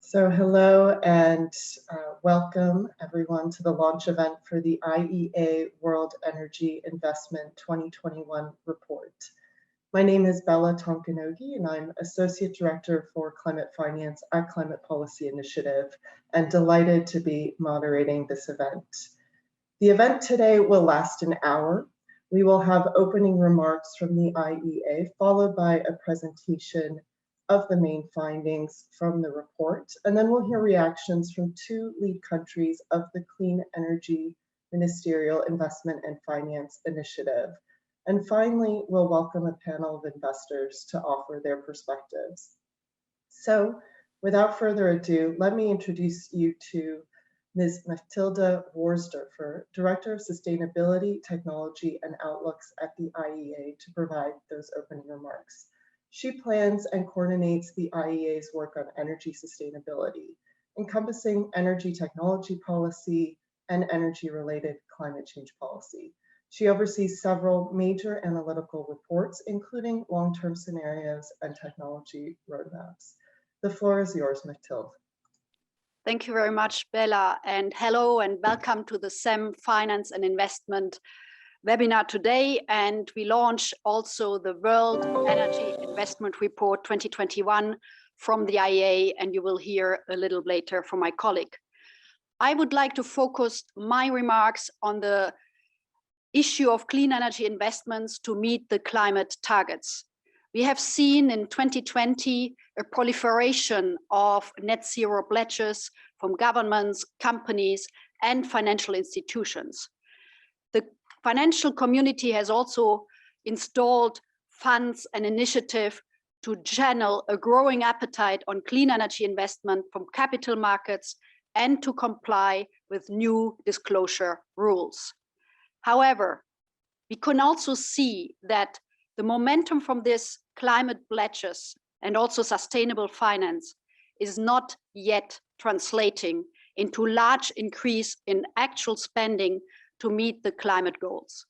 So hello and welcome everyone to the launch event for the IEA World Energy Investment 2021 report. My name is Bella Tonkanogi and I'm Associate Director for Climate Finance at Climate Policy Initiative and delighted to be moderating this event. The event today will last an hour. We will have opening remarks from the IEA followed by a presentation of the main findings from the report, and then we'll hear reactions from two lead countries of the Clean Energy Ministerial Investment and Finance Initiative. And finally, we'll welcome a panel of investors to offer their perspectives. So without further ado, let me introduce you to Ms. Mathilde Worsdorfer, Director of Sustainability, Technology, and Outlooks at the IEA, to provide those opening remarks. She plans and coordinates the IEA's work on energy sustainability, encompassing energy technology policy and energy-related climate change policy. She oversees several major analytical reports, including long-term scenarios and technology roadmaps. The floor is yours, Mathilde. Thank you very much, Bella, and hello and welcome to the CEM Finance and Investment webinar today. And we launch also the World Energy Investment Report 2021 from the IEA, and you will hear a little later from my colleague. I would like to focus my remarks on the issue of clean energy investments to meet the climate targets. We have seen in 2020 a proliferation of net zero pledges from governments, companies, and financial institutions. The financial community has also installed funds and initiative to channel a growing appetite on clean energy investment from capital markets and to comply with new disclosure rules. However, we can also see that the momentum from this climate pledges and also sustainable finance is not yet translating into large increase in actual spending to meet the climate goals.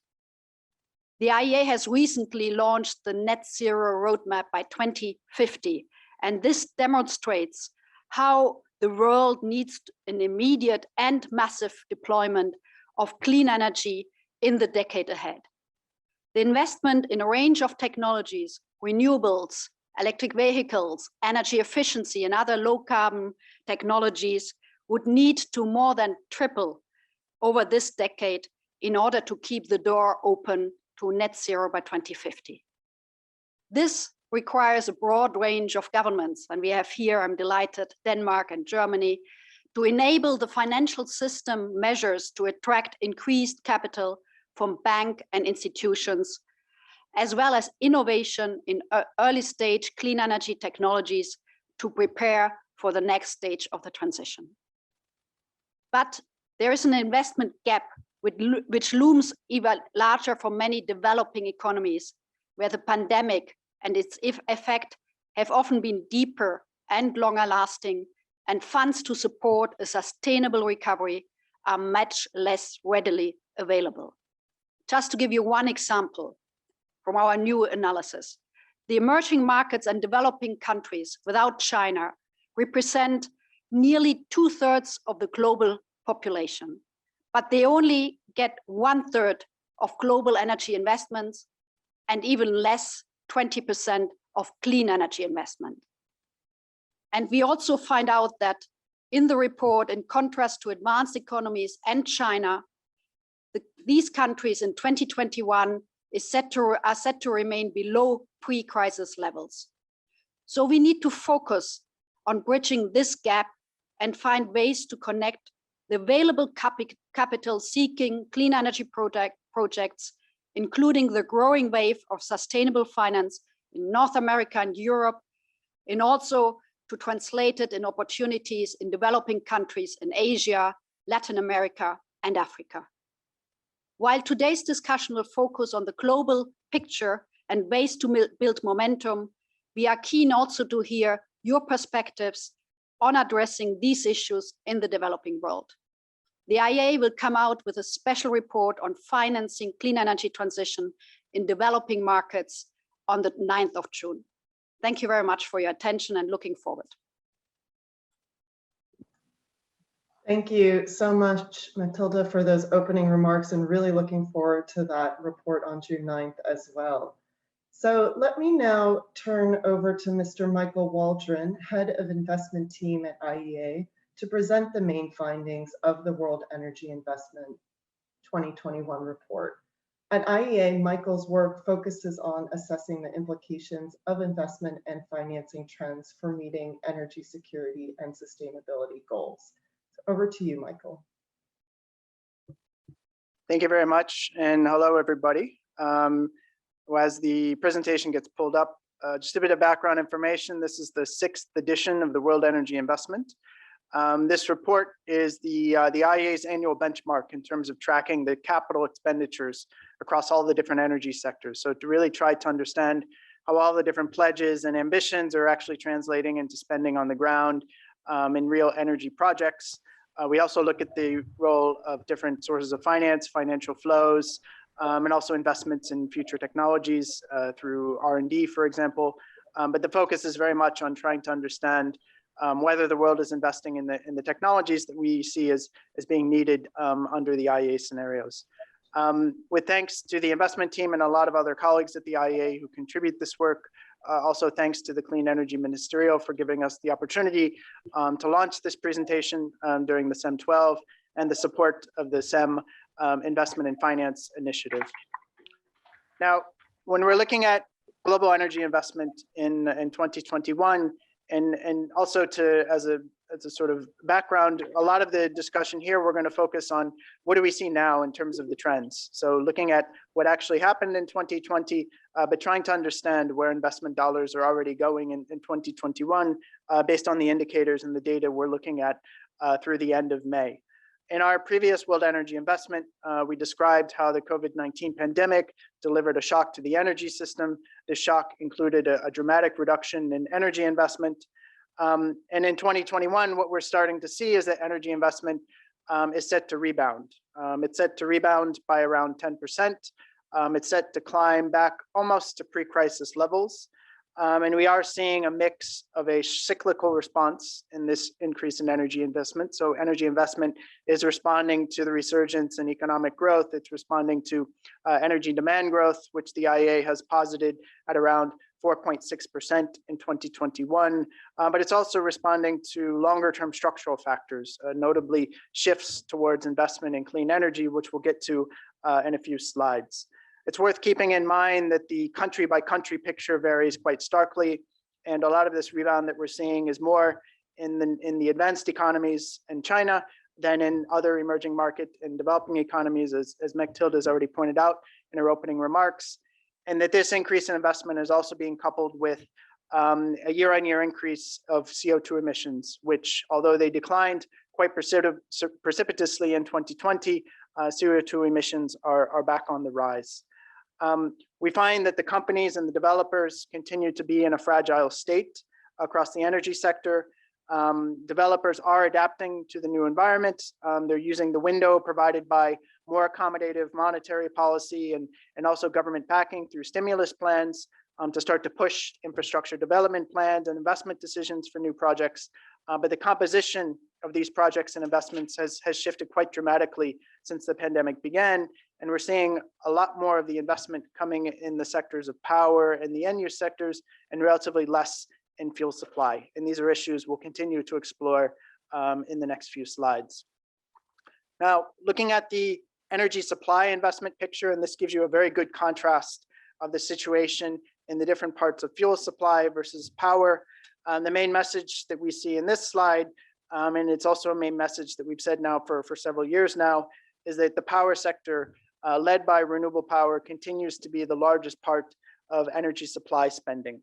The IEA has recently launched the net zero roadmap by 2050, and this demonstrates how the world needs an immediate and massive deployment of clean energy in the decade ahead. The investment in a range of technologies, renewables, electric vehicles, energy efficiency, and other low carbon technologies would need to more than triple over this decade in order to keep the door open to net zero by 2050. This requires a broad range of governments, and we have here, I'm delighted, Denmark and Germany, to enable the financial system measures to attract increased capital from bank and institutions, as well as innovation in early stage clean energy technologies to prepare for the next stage of the transition. But there is an investment gap which looms even larger for many developing economies, where the pandemic and its effect have often been deeper and longer lasting, and funds to support a sustainable recovery are much less readily available. Just to give you one example from our new analysis, the emerging markets and developing countries without China represent nearly 2/3 of the global population, but they only get 1/3 of global energy investments and even less 20% of clean energy investment. And we also find out that in the report, in contrast to advanced economies and China, these countries in 2021 are set to remain below pre-crisis levels. So we need to focus on bridging this gap and find ways to connect the available capital seeking clean energy projects, including the growing wave of sustainable finance in North America and Europe, and also to translate it in opportunities in developing countries in Asia, Latin America, and Africa. While today's discussion will focus on the global picture and ways to build momentum, we are keen also to hear your perspectives on addressing these issues in the developing world. The IEA will come out with a special report on financing clean energy transition in developing markets on the 9th of June. Thank you very much for your attention and looking forward. Thank you so much, Matilda, for those opening remarks, and really looking forward to that report on June 9th as well. So let me now turn over to Mr. Michael Waldron, Head of Investment Team at IEA, to present the main findings of the World Energy Investment 2021 report. At IEA, Michael's work focuses on assessing the implications of investment and financing trends for meeting energy security and sustainability goals. So over to you, Michael. Thank you very much, and hello, everybody. As the presentation gets pulled up, just a bit of background information. This is the 6th edition of the World Energy Investment. This report is the IEA's annual benchmark in terms of tracking the capital expenditures across all the different energy sectors. So to really try to understand how all the different pledges and ambitions are actually translating into spending on the ground in real energy projects. We also look at the role of different sources of finance, financial flows, and also investments in future technologies through R&D, for example. But the focus is very much on trying to understand whether the world is investing in the technologies that we see as being needed under the IEA scenarios. With thanks to the investment team and a lot of other colleagues at the IEA who contribute this work, also thanks to the Clean Energy Ministerial for giving us the opportunity to launch this presentation during the CEM-12 and the support of the CEM Investment and Finance Initiative. Now, when we're looking at global energy investment in 2021, and also as a sort of background, a lot of the discussion here, we're going to focus on what do we see now in terms of the trends. So looking at what actually happened in 2020, but trying to understand where investment dollars are already going in 2021 based on the indicators and the data we're looking at through the end of May. In our previous World Energy Investment, we described how the COVID-19 pandemic delivered a shock to the energy system. This shock included a dramatic reduction in energy investment. And in 2021, what we're starting to see is that energy investment is set to rebound. It's set to rebound by around 10%. It's set to climb back almost to pre-crisis levels. And we are seeing a mix of a cyclical response in this increase in energy investment. So energy investment is responding to the resurgence in economic growth. It's responding to energy demand growth, which the IEA has posited at around 4.6% in 2021. But it's also responding to longer term structural factors, notably shifts towards investment in clean energy, which we'll get to in a few slides. It's worth keeping in mind that the country by country picture varies quite starkly. And a lot of this rebound that we're seeing is more in the advanced economies in China than in other emerging market and developing economies, as Matilda has already pointed out in her opening remarks. And that this increase in investment is also being coupled with a year-on-year increase of CO2 emissions, which, although they declined quite precipitously in 2020, CO2 emissions are back on the rise. We find that the companies and the developers continue to be in a fragile state across the energy sector. Developers are adapting to the new environment. They're using the window provided by more accommodative monetary policy and also government backing through stimulus plans to start to push infrastructure development plans and investment decisions for new projects. But the composition of these projects and investments has shifted quite dramatically since the pandemic began. And we're seeing a lot more of the investment coming in the sectors of power and the end use sectors and relatively less in fuel supply. And these are issues we'll continue to explore in the next few slides. Now, looking at the energy supply investment picture, and this gives you a very good contrast of the situation in the different parts of fuel supply versus power. The main message that we see in this slide, and it's also a main message that we've said now for several years now, is that the power sector led by renewable power continues to be the largest part of energy supply spending.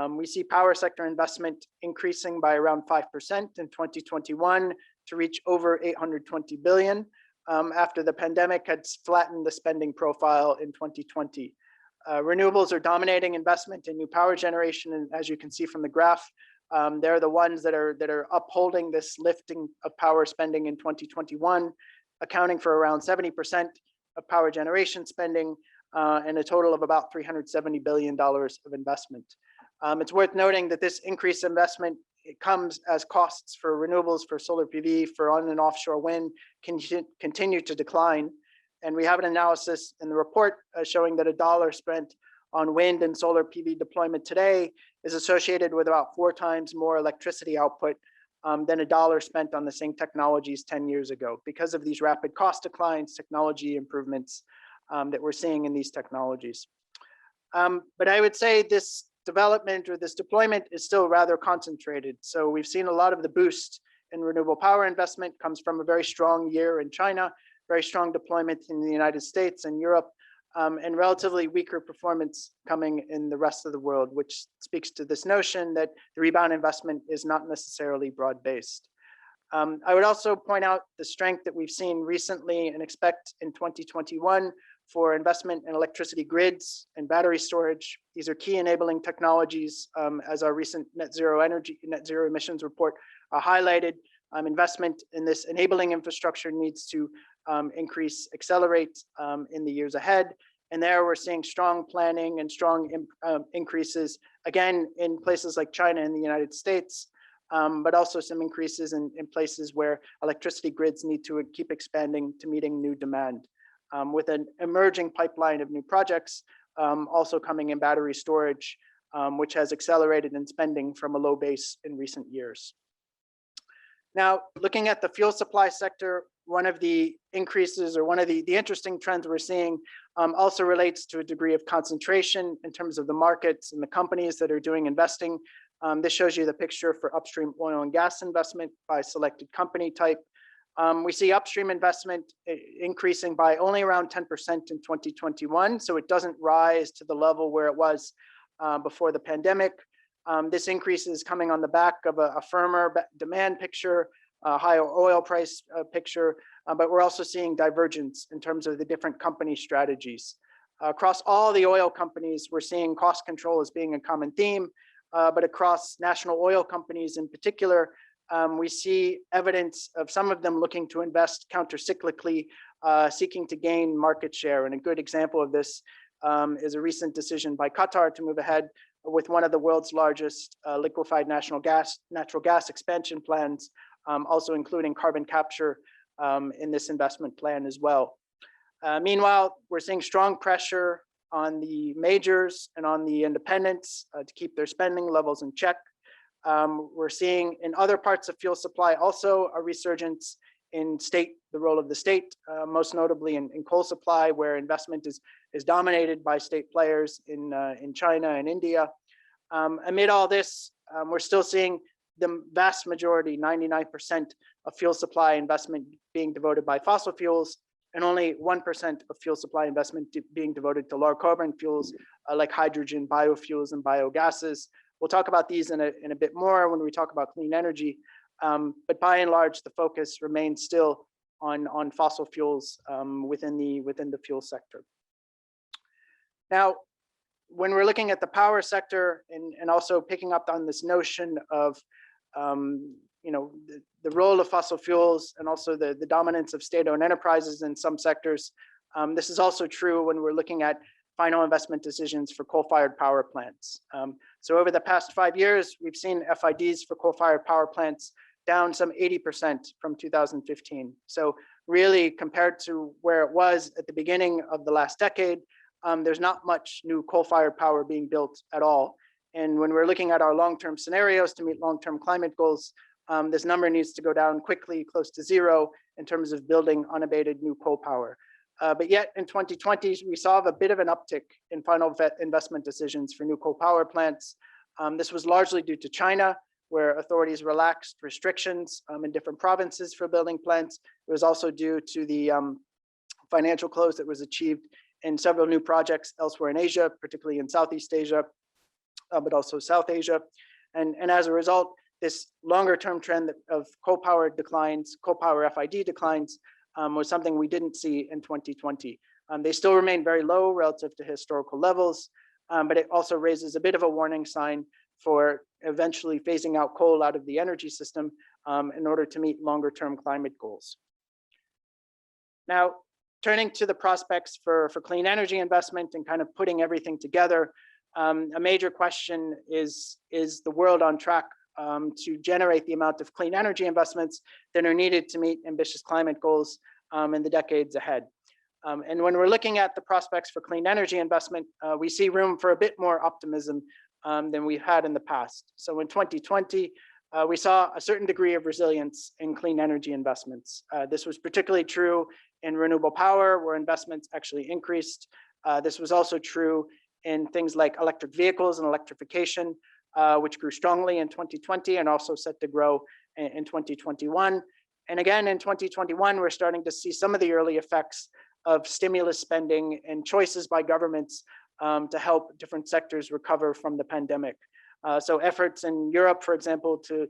We see power sector investment increasing by around 5% in 2021 to reach over 820 billion after the pandemic had flattened the spending profile in 2020. Renewables are dominating investment in new power generation, and as you can see from the graph, they're the ones that are upholding this lifting of power spending in 2021, accounting for around 70% of power generation spending and a total of about $370 billion of investment. It's worth noting that this increased investment it comes as costs for renewables, for solar PV, for on and offshore wind continue to decline. And we have an analysis in the report showing that $1 spent on wind and solar PV deployment today is associated with about 4 times more electricity output than $1 spent on the same technologies 10 years ago, because of these rapid cost declines, technology improvements that we're seeing in these technologies. But I would say this development or this deployment is still rather concentrated. So we've seen a lot of the boost in renewable power investment comes from a very strong year in China, very strong deployment in the United States and Europe, and relatively weaker performance coming in the rest of the world, which speaks to this notion that the rebound investment is not necessarily broad-based. I would also point out the strength that we've seen recently and expect in 2021 for investment in electricity grids and battery storage. These are key enabling technologies, as our recent net zero emissions report highlighted. Investment in this enabling infrastructure needs to accelerate in the years ahead. And there we're seeing strong planning and strong increases, again, in places like China and the United States, but also some increases in places where electricity grids need to keep expanding to meeting new demand, with an emerging pipeline of new projects also coming in battery storage, which has accelerated in spending from a low base in recent years. Now, looking at the fuel supply sector, one of the increases or one of the interesting trends we're seeing also relates to a degree of concentration in terms of the markets and the companies that are doing investing. This shows you the picture for upstream oil and gas investment by selected company type. We see upstream investment increasing by only around 10% in 2021, so it doesn't rise to the level where it was before the pandemic. This increase is coming on the back of a firmer demand picture, a higher oil price picture, but we're also seeing divergence in terms of the different company strategies. Across all the oil companies, we're seeing cost control as being a common theme, but across national oil companies in particular, we see evidence of some of them looking to invest counter-cyclically, seeking to gain market share. And a good example of this is a recent decision by Qatar to move ahead with one of the world's largest liquefied natural gas expansion plans, also including carbon capture in this investment plan as well. Meanwhile, we're seeing strong pressure on the majors and on the independents to keep their spending levels in check. We're seeing in other parts of fuel supply also a resurgence in the role of the state, most notably in coal supply, where investment is dominated by state players in China and India. Amid all this, we're still seeing the vast majority, 99% of fuel supply investment being devoted by fossil fuels, and only 1% of fuel supply investment being devoted to low carbon fuels like hydrogen, biofuels, and biogases. We'll talk about these in a bit more when we talk about clean energy, but by and large, the focus remains still on fossil fuels within the fuel sector. Now, when we're looking at the power sector and also picking up on this notion of the role of fossil fuels and also the dominance of state-owned enterprises in some sectors, this is also true when we're looking at final investment decisions for coal-fired power plants. So over the past 5 years, we've seen FIDs for coal-fired power plants down some 80% from 2015. So really, compared to where it was at the beginning of the last decade, there's not much new coal-fired power being built at all. And when we're looking at our long-term scenarios to meet long-term climate goals, this number needs to go down quickly, close to zero, in terms of building unabated new coal power. But yet in 2020, we saw a bit of an uptick in final investment decisions for new coal power plants. This was largely due to China, where authorities relaxed restrictions in different provinces for building plants. It was also due to the financial close that was achieved in several new projects elsewhere in Asia, particularly in Southeast Asia, but also South Asia. And as a result, this longer term trend of coal power declines, coal power FID declines, was something we didn't see in 2020. They still remain very low relative to historical levels, but it also raises a bit of a warning sign for eventually phasing out coal out of the energy system in order to meet longer term climate goals. Now, turning to the prospects for clean energy investment and kind of putting everything together, a major question is the world on track to generate the amount of clean energy investments that are needed to meet ambitious climate goals in the decades ahead. And when we're looking at the prospects for clean energy investment, we see room for a bit more optimism than we've had in the past. So in 2020, we saw a certain degree of resilience in clean energy investments. This was particularly true in renewable power, where investments actually increased. This was also true in things like electric vehicles and electrification, which grew strongly in 2020 and also set to grow in 2021. And again, in 2021, we're starting to see some of the early effects of stimulus spending and choices by governments to help different sectors recover from the pandemic. So efforts in Europe, for example, to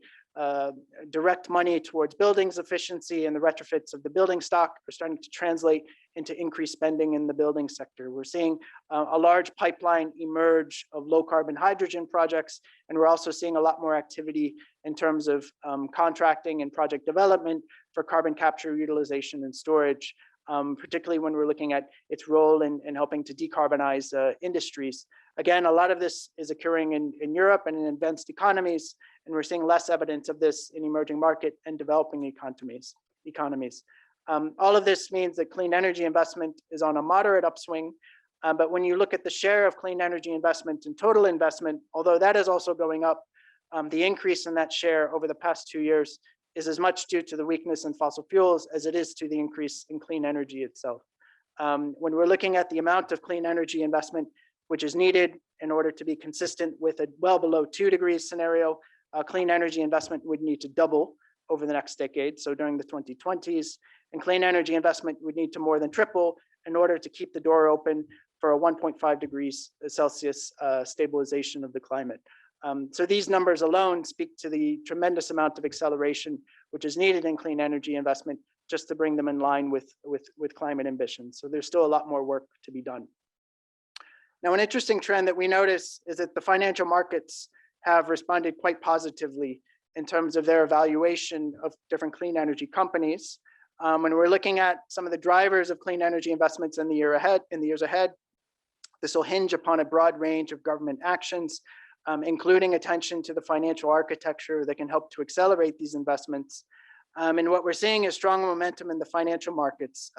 direct money towards buildings efficiency and the retrofits of the building stock are starting to translate into increased spending in the building sector. We're seeing a large pipeline emerge of low carbon hydrogen projects, and we're also seeing a lot more activity in terms of contracting and project development for carbon capture, utilization, and storage, particularly when we're looking at its role in helping to decarbonize industries. Again, a lot of this is occurring in Europe and in advanced economies, and we're seeing less evidence of this in emerging market and developing economies. All of this means that clean energy investment is on a moderate upswing, but when you look at the share of clean energy investment in total investment, although that is also going up, the increase in that share over the past 2 years is as much due to the weakness in fossil fuels as it is to the increase in clean energy itself. When we're looking at the amount of clean energy investment which is needed in order to be consistent with a well below 2 degrees scenario, clean energy investment would need to double over the next decade, so during the 2020s, and clean energy investment would need to more than triple in order to keep the door open for a 1.5 degrees Celsius stabilization of the climate. So these numbers alone speak to the tremendous amount of acceleration which is needed in clean energy investment just to bring them in line with climate ambitions. So there's still a lot more work to be done. Now, an interesting trend that we notice is that the financial markets have responded quite positively in terms of their evaluation of different clean energy companies. When we're looking at some of the drivers of clean energy investments in the years ahead, this will hinge upon a broad range of government actions, including attention to the financial architecture that can help to accelerate these investments. And what we're seeing is strong momentum in the financial markets.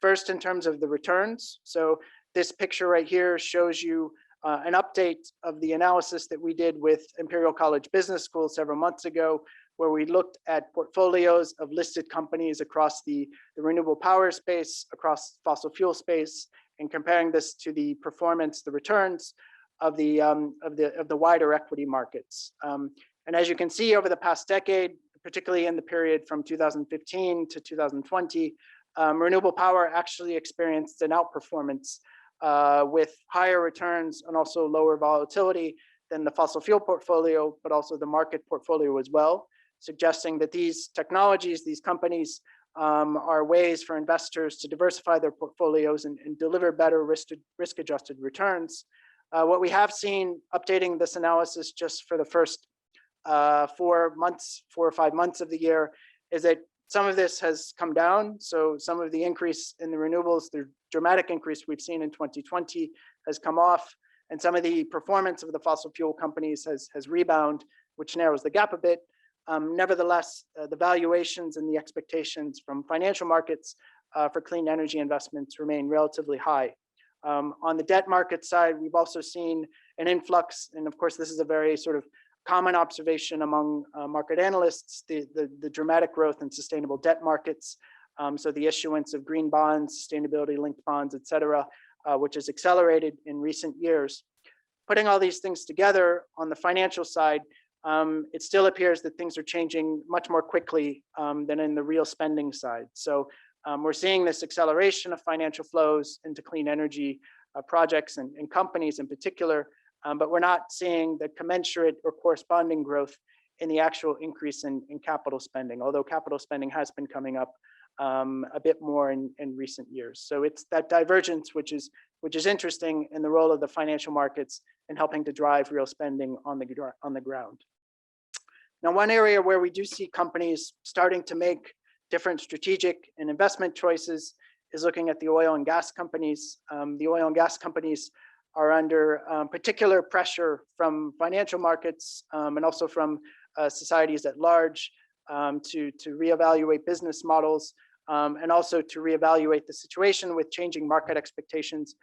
First, in terms of the returns. So this picture right here shows you an update of the analysis that we did with Imperial College Business School several months ago, where we looked at portfolios of listed companies across the renewable power space, across fossil fuel space, and comparing this to the performance, the returns of the wider equity markets. And as you can see, over the past decade, particularly in the period from 2015 to 2020, renewable power actually experienced an outperformance with higher returns and also lower volatility than the fossil fuel portfolio, but also the market portfolio as well, suggesting that these technologies, these companies are ways for investors to diversify their portfolios and deliver better risk-adjusted returns. What we have seen, updating this analysis just for the first 4 or 5 months of the year, is that some of this has come down. So some of the increase in the renewables, the dramatic increase we've seen in 2020 has come off, and some of the performance of the fossil fuel companies has rebound, which narrows the gap a bit. Nevertheless, the valuations and the expectations from financial markets for clean energy investments remain relatively high. On the debt market side, we've also seen an influx, and of course, this is a very sort of common observation among market analysts, the dramatic growth in sustainable debt markets. So the issuance of green bonds, sustainability-linked bonds, et cetera, which has accelerated in recent years. Putting all these things together on the financial side, it still appears that things are changing much more quickly than in the real spending side. So we're seeing this acceleration of financial flows into clean energy projects and companies in particular, but we're not seeing the commensurate or corresponding growth in the actual increase in capital spending, although capital spending has been coming up a bit more in recent years. So it's that divergence which is interesting in the role of the financial markets in helping to drive real spending on the ground. Now, one area where we do see companies starting to make different strategic and investment choices is looking at the oil and gas companies. The oil and gas companies are under particular pressure from financial markets and also from societies at large, to reevaluate business models, and also to reevaluate the situation with changing market expectations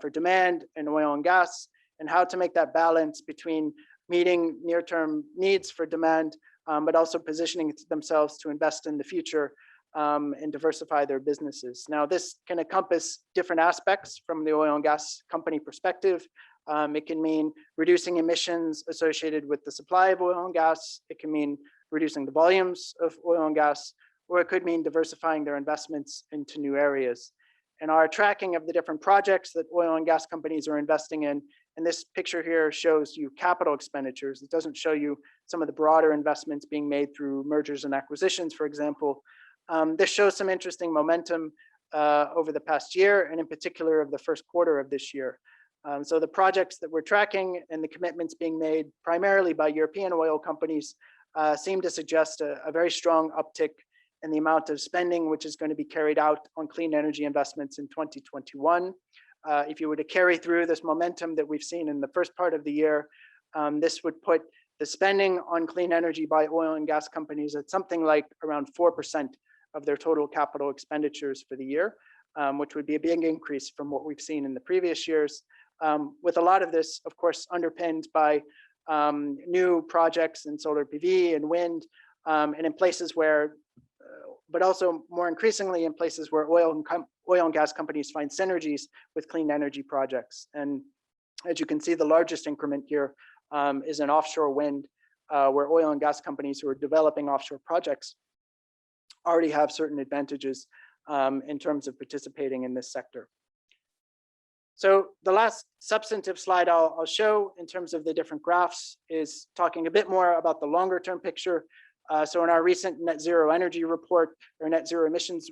for demand in oil and gas, and how to make that balance between meeting near-term needs for demand, but also positioning themselves to invest in the future and diversify their businesses. Now, this can encompass different aspects from the oil and gas company perspective. It can mean reducing emissions associated with the supply of oil and gas. It can mean reducing the volumes of oil and gas, or it could mean diversifying their investments into new areas. And our tracking of the different projects that oil and gas companies are investing in, and this picture here shows you capital expenditures. It doesn't show you some of the broader investments being made through mergers and acquisitions, for example. This shows some interesting momentum over the past year, and in particular of the first quarter of this year. So the projects that we're tracking and the commitments being made primarily by European oil companies seem to suggest a very strong uptick in the amount of spending which is going to be carried out on clean energy investments in 2021. If you were to carry through this momentum that we've seen in the first part of the year, this would put the spending on clean energy by oil and gas companies at something like around 4% of their total capital expenditures for the year, which would be a big increase from what we've seen in the previous years. With a lot of this, of course, underpinned by new projects in solar PV and wind, and in places where, but also more increasingly in places where oil and gas companies find synergies with clean energy projects. And as you can see, the largest increment here is in offshore wind, where oil and gas companies who are developing offshore projects already have certain advantages in terms of participating in this sector. So the last substantive slide I'll show in terms of the different graphs is talking a bit more about the longer term picture. So in our recent net zero energy report, or net zero emissions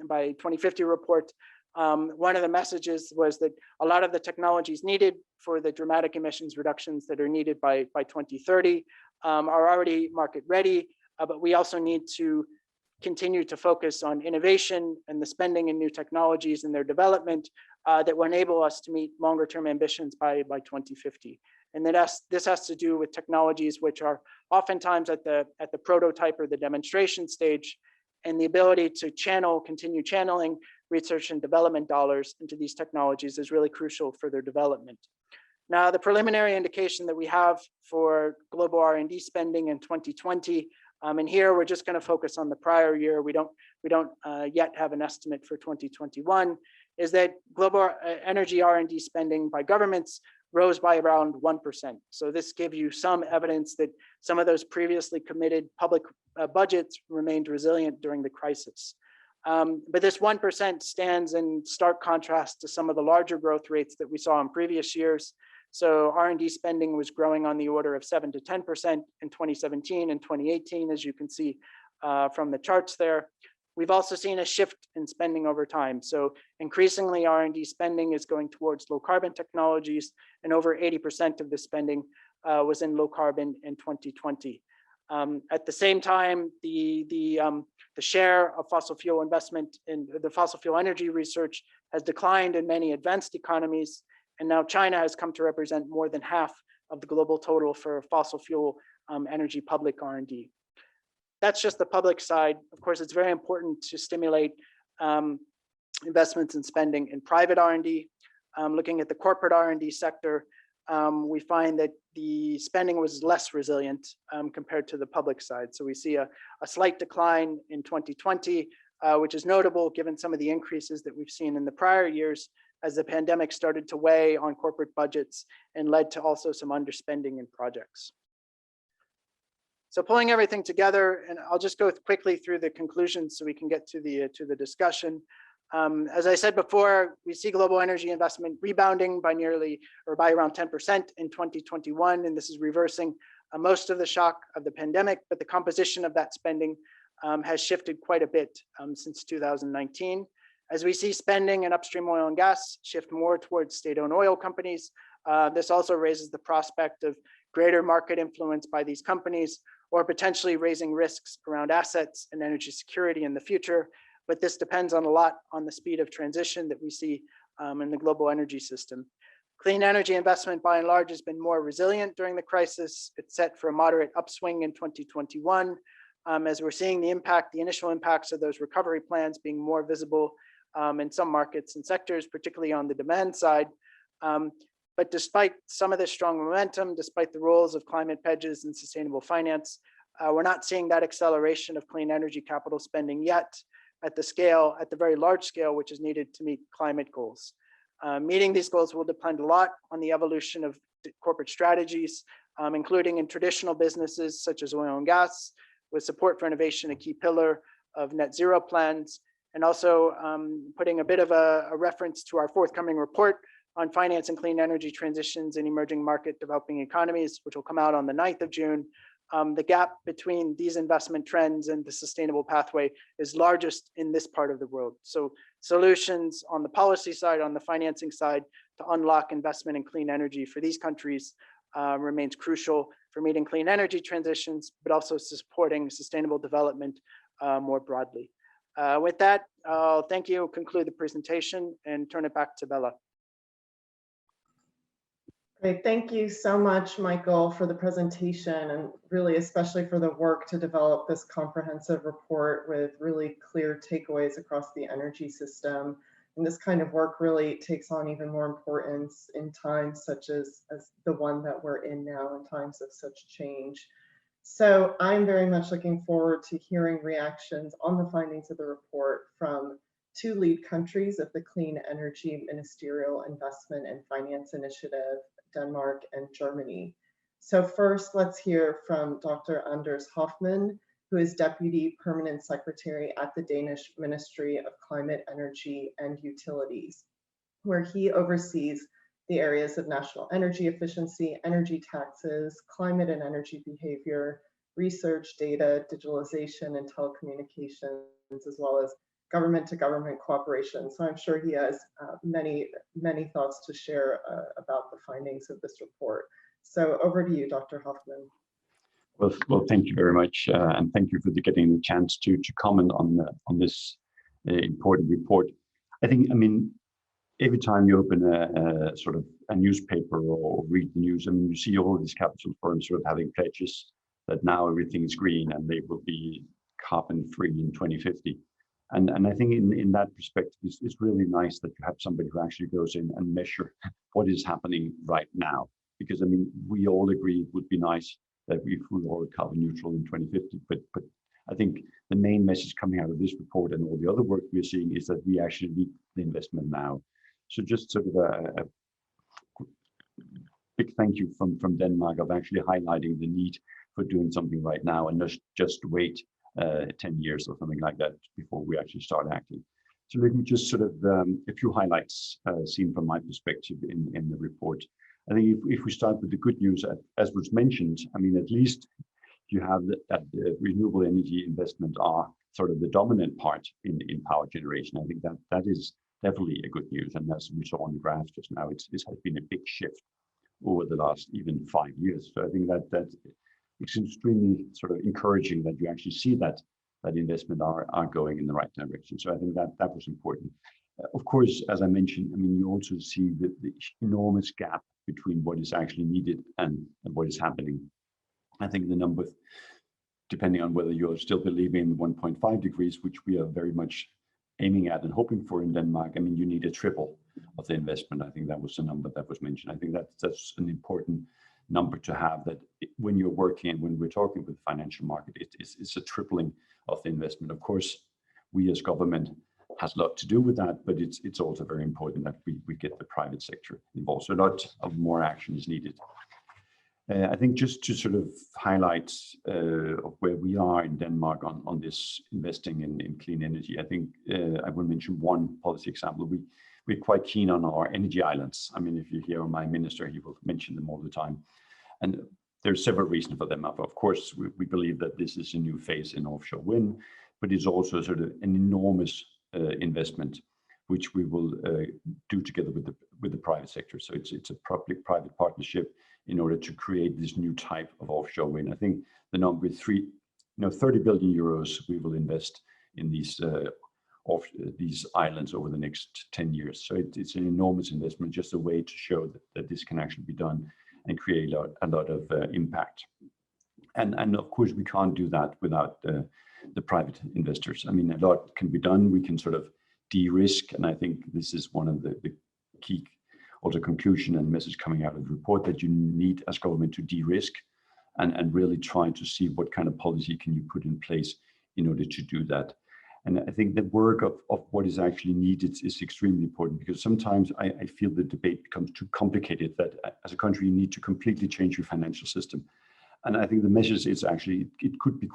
by 2050 report, one of the messages was that a lot of the technologies needed for the dramatic emissions reductions that are needed by 2030 are already market ready, but we also need to continue to focus on innovation and the spending in new technologies and their development that will enable us to meet longer term ambitions by 2050. And this has to do with technologies which are oftentimes at the prototype or the demonstration stage, and the ability to continue channeling research and development dollars into these technologies is really crucial for their development. Now, the preliminary indication that we have for global R&D spending in 2020, and here we're just going to focus on the prior year. We don't yet have an estimate for 2021. Is that global energy R&D spending by governments rose by around 1%. So this gives you some evidence that some of those previously committed public budgets remained resilient during the crisis. But this 1% stands in stark contrast to some of the larger growth rates that we saw in previous years. So R&D spending was growing on the order of 7 to 10% in 2017 and 2018, as you can see from the charts there. We've also seen a shift in spending over time. So increasingly R&D spending is going towards low carbon technologies, and over 80% of the spending was in low carbon in 2020. At the same time, the share of fossil fuel investment in the fossil fuel energy research has declined in many advanced economies, and now China has come to represent more than half of the global total for fossil fuel energy public R&D. That's just the public side. Of course, it's very important to stimulate investments and spending in private R&D. Looking at the corporate R&D sector, we find that the spending was less resilient compared to the public side. So we see a slight decline in 2020, which is notable given some of the increases that we've seen in the prior years as the pandemic started to weigh on corporate budgets and led to also some underspending in projects. So pulling everything together, and I'll just go quickly through the conclusions so we can get to the discussion. As I said before, we see global energy investment rebounding by around 10% in 2021, and this is reversing most of the shock of the pandemic, but the composition of that spending has shifted quite a bit since 2019. As we see spending in upstream oil and gas shift more towards state-owned oil companies, this also raises the prospect of greater market influence by these companies, or potentially raising risks around assets and energy security in the future. But this depends a lot on the speed of transition that we see in the global energy system. Clean energy investment, by and large, has been more resilient during the crisis. It's set for a moderate upswing in 2021, as we're seeing the initial impacts of those recovery plans being more visible in some markets and sectors, particularly on the demand side. But despite some of this strong momentum, despite the roles of climate pledges and sustainable finance, we're not seeing that acceleration of clean energy capital spending yet at the very large scale, which is needed to meet climate goals. Meeting these goals will depend a lot on the evolution of corporate strategies, including in traditional businesses such as oil and gas, with support for innovation a key pillar of net zero plans, and also putting a bit of a reference to our forthcoming report on finance and clean energy transitions in emerging market developing economies, which will come out on the 9th of June. The gap between these investment trends and the sustainable pathway is largest in this part of the world. So solutions on the policy side, on the financing side, to unlock investment in clean energy for these countries remains crucial for meeting clean energy transitions, but also supporting sustainable development more broadly. With that, I'll thank you, conclude the presentation, and turn it back to Bella. Great, thank you so much, Michael, for the presentation, and really especially for the work to develop this comprehensive report with really clear takeaways across the energy system. And this kind of work really takes on even more importance in times such as the one that we're in now, in times of such change. So I'm very much looking forward to hearing reactions on the findings of the report from two lead countries of the Clean Energy Ministerial Investment and Finance Initiative, Denmark and Germany. So first, let's hear from Dr. Anders Hoffmann, who is Deputy Permanent Secretary at the Danish Ministry of Climate, Energy and Utilities, where he oversees the areas of national energy efficiency, energy taxes, climate and energy behavior, research, data, digitalization, and telecommunications, as well as government-to-government cooperation. So I'm sure he has many thoughts to share about the findings of this report. So over to you, Dr. Hoffmann. Well, thank you very much, and thank you for getting the chance to comment on this important report. I mean, every time you open a sort of a newspaper or read the news, I mean, you see all these capital firms sort of having pledges that now everything is green and they will be carbon-free in 2050. And I think in that perspective, it's really nice that you have somebody who actually goes in and measure what is happening right now. Because I mean, we all agree it would be nice that we were all carbon neutral in 2050. But I think the main message coming out of this report and all the other work we're seeing is that we actually need the investment now. So just sort of a big thank you from Denmark of actually highlighting the need for doing something right now and not just wait 10 years or something like that before we actually start acting. So let me just sort of a few highlights seen from my perspective in the report. I think if we start with the good news, as was mentioned, I mean, at least you have that renewable energy investment are sort of the dominant part in power generation. I think that is definitely a good news. And as we saw on the graph just now, this has been a big shift over the last even 5 years. So I think that it's extremely sort of encouraging that you actually see that investment are going in the right direction. So I think that was important. Of course, as I mentioned, I mean, you also see the enormous gap between what is actually needed and what is happening. I think the number, depending on whether you're still believing in 1.5 degrees, which we are very much aiming at and hoping for in Denmark, I mean, you need a triple of the investment. I think that was the number that was mentioned. I think that's an important number to have, that when you're working and when we're talking with the financial market, it's a tripling of the investment. Of course, we as government has a lot to do with that, but it's also very important that we get the private sector involved. So a lot of more action is needed. I think just to sort of highlight of where we are in Denmark on this investing in clean energy, I think I will mention one policy example. We're quite keen on our energy islands. I mean, if you hear my minister, he will mention them all the time. And there's several reasons for them. Of course, we believe that this is a new phase in offshore wind, but it's also sort of an enormous investment, which we will do together with the private sector. So it's a public-private partnership in order to create this new type of offshore wind. I think the number is 30 billion euros we will invest in these of these islands over the next 10 years. So it's an enormous investment, just a way to show that this can actually be done and create a lot of impact. And of course, we can't do that without the private investors. I mean, a lot can be done. We can sort of de-risk, and I think this is one of the key also conclusion and message coming out of the report, that you need as government to de-risk and really try to see what kind of policy can you put in place in order to do that. And I think the work of what is actually needed is extremely important, because sometimes I feel the debate becomes too complicated, that as a country you need to completely change your financial system. And I think the message is actually, it could be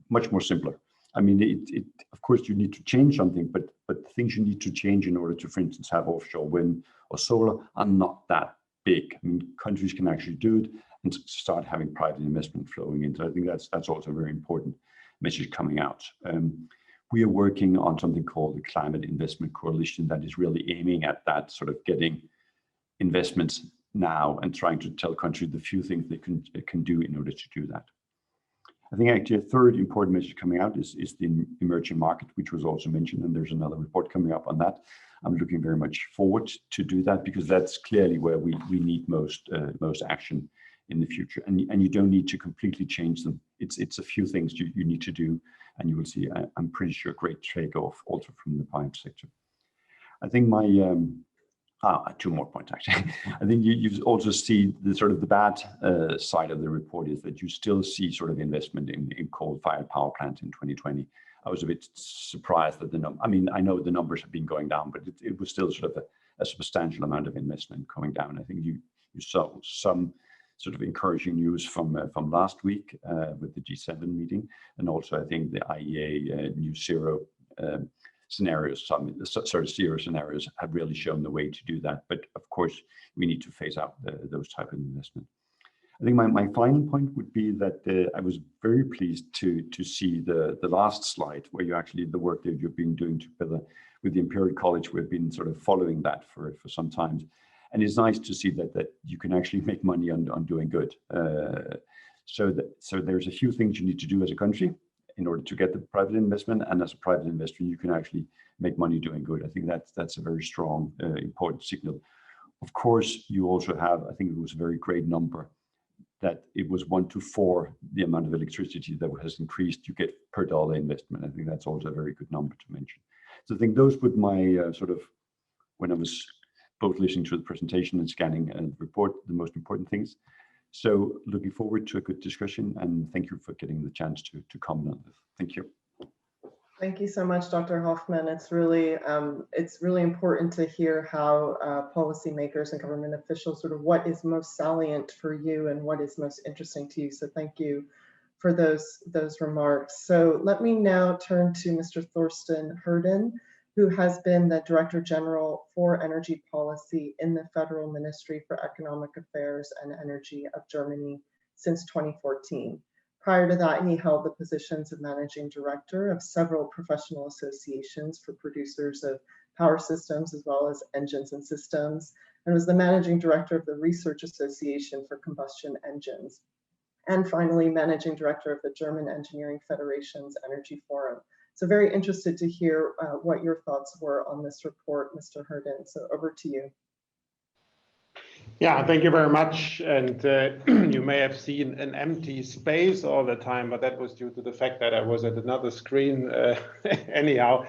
much more simpler. I mean, of course you need to change something, but things you need to change in order to, for instance, have offshore wind or solar are not that big. I mean, countries can actually do it and start having private investment flowing in. So I think that's also a very important message coming out. We are working on something called the Climate Investment Coalition that is really aiming at that, sort of getting investments now and trying to tell countries the few things they can do in order to do that. I think actually a third important message coming out is the emerging market, which was also mentioned, and there's another report coming up on that. I'm looking very much forward to do that, because that's clearly where we need most action in the future. And you don't need to completely change them. It's a few things you need to do, and you will see, I'm pretty sure, great takeoff also from the private sector. I think my two more points actually. I think you also see the sort of the bad side of the report is that you still see sort of investment in coal-fired power plants in 2020. I was a bit surprised that I mean, I know the numbers have been going down, but it was still sort of a substantial amount of investment coming down. I think you saw some sort of encouraging news from last week with the G7 meeting, and also I think the IEA new zero scenarios, zero scenarios have really shown the way to do that. But of course, we need to phase out those type of investment. I think my final point would be that I was very pleased to see the last slide, where you actually, the work that you've been doing together with the Imperial College, we've been sort of following that for some time. And it's nice to see that you can actually make money on doing good. So there's a few things you need to do as a country in order to get the private investment, and as a private investor, you can actually make money doing good. I think that's a very strong, important signal. Of course, you also have, I think it was a very great number, that it was 1 to 4 the amount of electricity that has increased you get per dollar investment. I think that's also a very good number to mention. So I think those were my sort of, when I was both listening to the presentation and scanning and report, the most important things. So looking forward to a good discussion, and thank you for getting the chance to comment on this. Thank you. Thank you so much, Dr. Hoffman. It's really important to hear how policymakers and government officials, sort of what is most salient for you and what is most interesting to you. So thank you for those remarks. So let me now turn to Mr. Thorsten Herden, who has been the Director General for Energy Policy in the Federal Ministry for Economic Affairs and Energy of Germany since 2014. Prior to that, he held the positions of Managing Director of several professional associations for producers of power systems as well as engines and systems, and was the Managing Director of the Research Association for Combustion Engines, and finally, Managing Director of the German Engineering Federation's Energy Forum. So very interested to hear what your thoughts were on this report, Mr. Herden. So over to you. Yeah, thank you very much. And you may have seen an empty space all the time, but that was due to the fact that I was at another screen anyhow.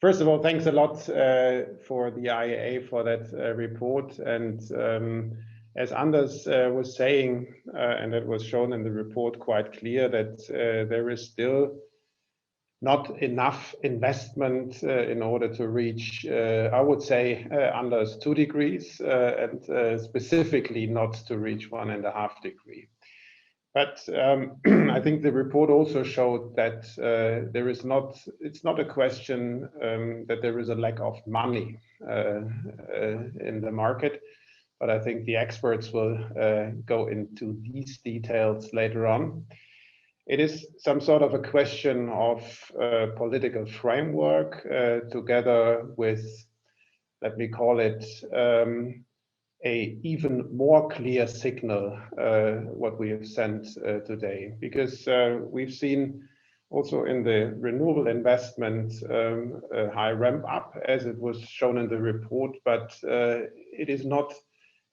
First of all, thanks a lot for the IEA for that report. And as Anders was saying, and it was shown in the report quite clear, that there is still not enough investment in order to reach, I would say, Anders, 2 degrees, and specifically not to reach 1.5 degrees. But I think the report also showed that it's not a question that there is a lack of money in the market, but I think the experts will go into these details later on. It is some sort of a question of political framework together with, let me call it, a even more clear signal what we have sent today, because we've seen also in the renewable investment, a high ramp up, as it was shown in the report, but it is not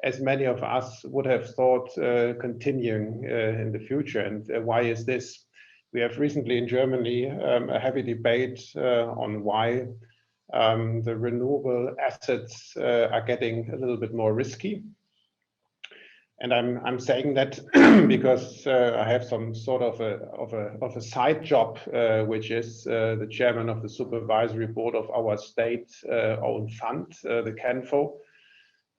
as many of us would have thought continuing in the future. And why is this? We have recently in Germany a heavy debate on why the renewable assets are getting a little bit more risky. And I'm saying that because I have some sort of a side job, which is the chairman of the supervisory board of our state-owned fund, the CANFO,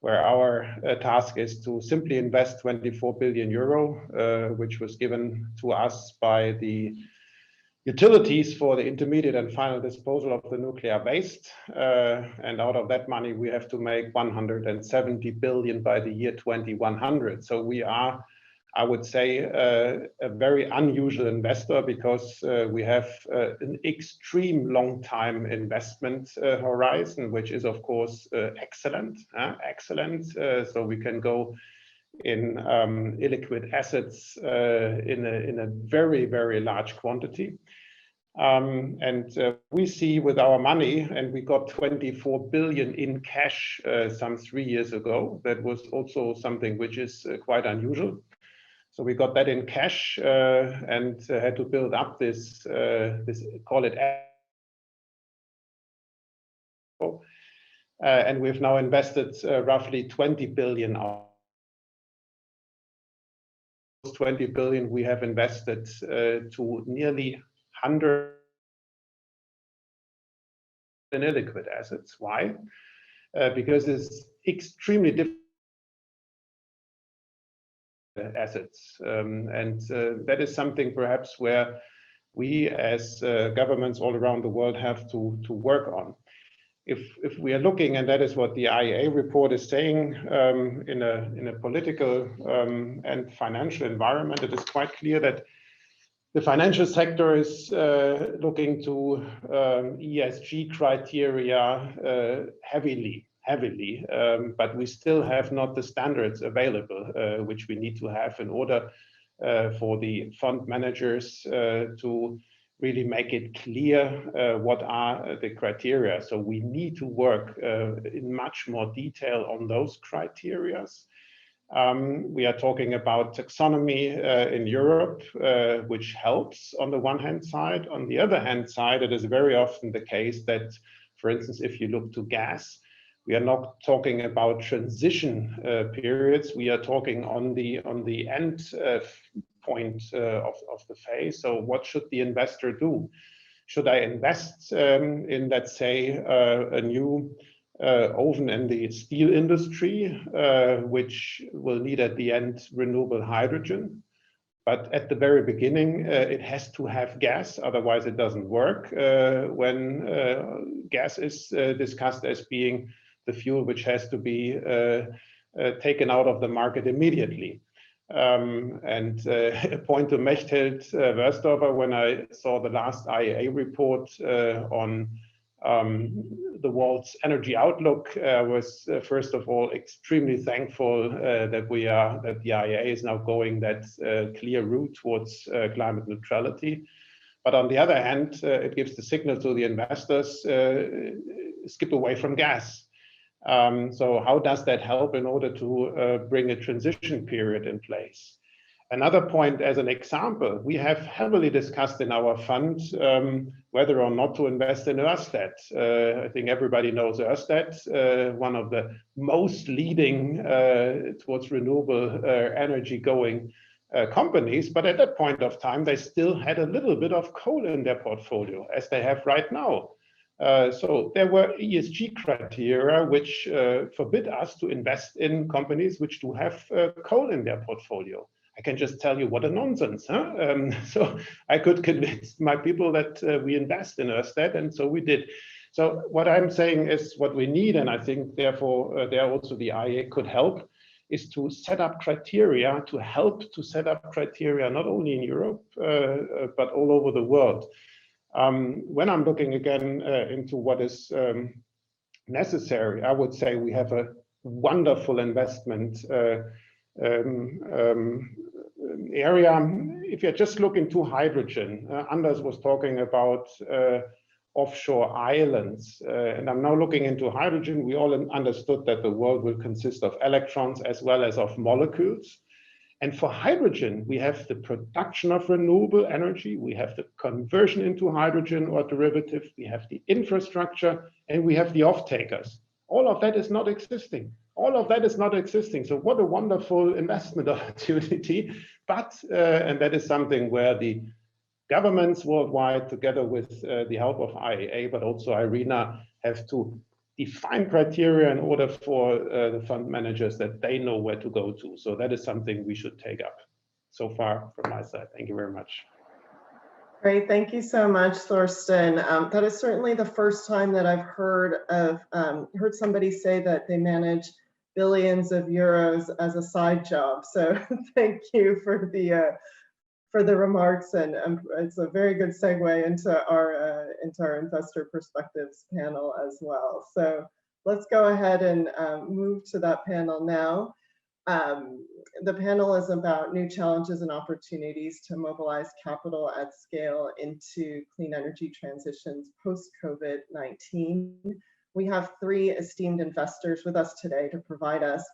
where our task is to simply invest 24 billion euro, which was given to us by the utilities for the intermediate and final disposal of the nuclear waste. And out of that money, we have to make 170 billion by the year 2100. So we are, I would say, a very unusual investor because we have an extreme long time investment horizon, which is of course excellent. So we can go in illiquid assets in a very, very large quantity. We see with our money, and we got 24 billion in cash some 3 years ago. That was also something which is quite unusual. So we got that in cash and had to build up this call it. And we've now invested roughly 20 billion. 20 billion we have invested to nearly 100 in illiquid assets. Why? Because it's extremely different assets. That is something perhaps where we as governments all around the world have to work on. If we are looking, and that is what the IEA report is saying, in a political and financial environment, it is quite clear that the financial sector is looking to ESG criteria heavily, but we still have not the standards available, which we need to have in order for the fund managers to really make it clear what are the criteria. So we need to work in much more detail on those criteria. We are talking about taxonomy in Europe, which helps on the one hand side. On the other hand side, it is very often the case that, for instance, if you look to gas, we are not talking about transition periods. We are talking on the end point of the phase. So what should the investor do? Should I invest in, let's say, a new oven in the steel industry, which will need at the end renewable hydrogen? But at the very beginning, it has to have gas, otherwise it doesn't work when gas is discussed as being the fuel which has to be taken out of the market immediately. A point to Mechthild Wörsdorfer, when I saw the last IEA report on the world's energy outlook, was first of all extremely thankful that the IEA is now going that clear route towards climate neutrality. But on the other hand, it gives the signal to the investors, skip away from gas. So how does that help in order to bring a transition period in place? Another point as an example, we have heavily discussed in our fund whether or not to invest in Ørsted. I think everybody knows Ørsted, one of the most leading towards renewable energy going companies. But at that point of time, they still had a little bit of coal in their portfolio, as they have right now. So there were ESG criteria which forbid us to invest in companies which do have coal in their portfolio. I can just tell you what a nonsense. So I could convince my people that we invest in Ørsted, and so we did. So what I'm saying is what we need, and I think therefore there also the IEA could help, is to set up criteria, to help to set up criteria not only in Europe, but all over the world. When I'm looking again into what is necessary, I would say we have a wonderful investment area if you just look into hydrogen, Anders was talking about offshore islands, and I'm now looking into hydrogen. We all understood that the world will consist of electrons as well as of molecules. And for hydrogen, we have the production of renewable energy, we have the conversion into hydrogen or derivative, we have the infrastructure, and we have the off-takers. All of that is not existing. All of that is not existing. So what a wonderful investment opportunity. But, and that is something where the governments worldwide, together with the help of IEA, but also IRENA, have to define criteria in order for the fund managers that they know where to go to. So that is something we should take up. So far from my side, thank you very much. Great, thank you so much, Thorsten. That is certainly the first time that I've heard somebody say that they manage billions of euros as a side job. So thank you for the remarks, and it's a very good segue into our investor perspectives panel as well. So let's go ahead and move to that panel now. The panel is about new challenges and opportunities to mobilize capital at scale into clean energy transitions post-COVID-19. We have three esteemed investors with us today to provide us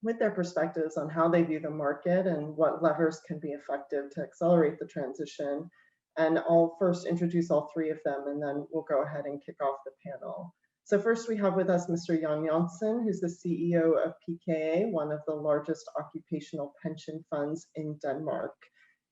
with their perspectives on how they view the market and what levers can be effective to accelerate the transition. And I'll first introduce all three of them, and then we'll go ahead and kick off the panel. So first we have with us Mr. Jan Janssen, who's the CEO of PKA, one of the largest occupational pension funds in Denmark.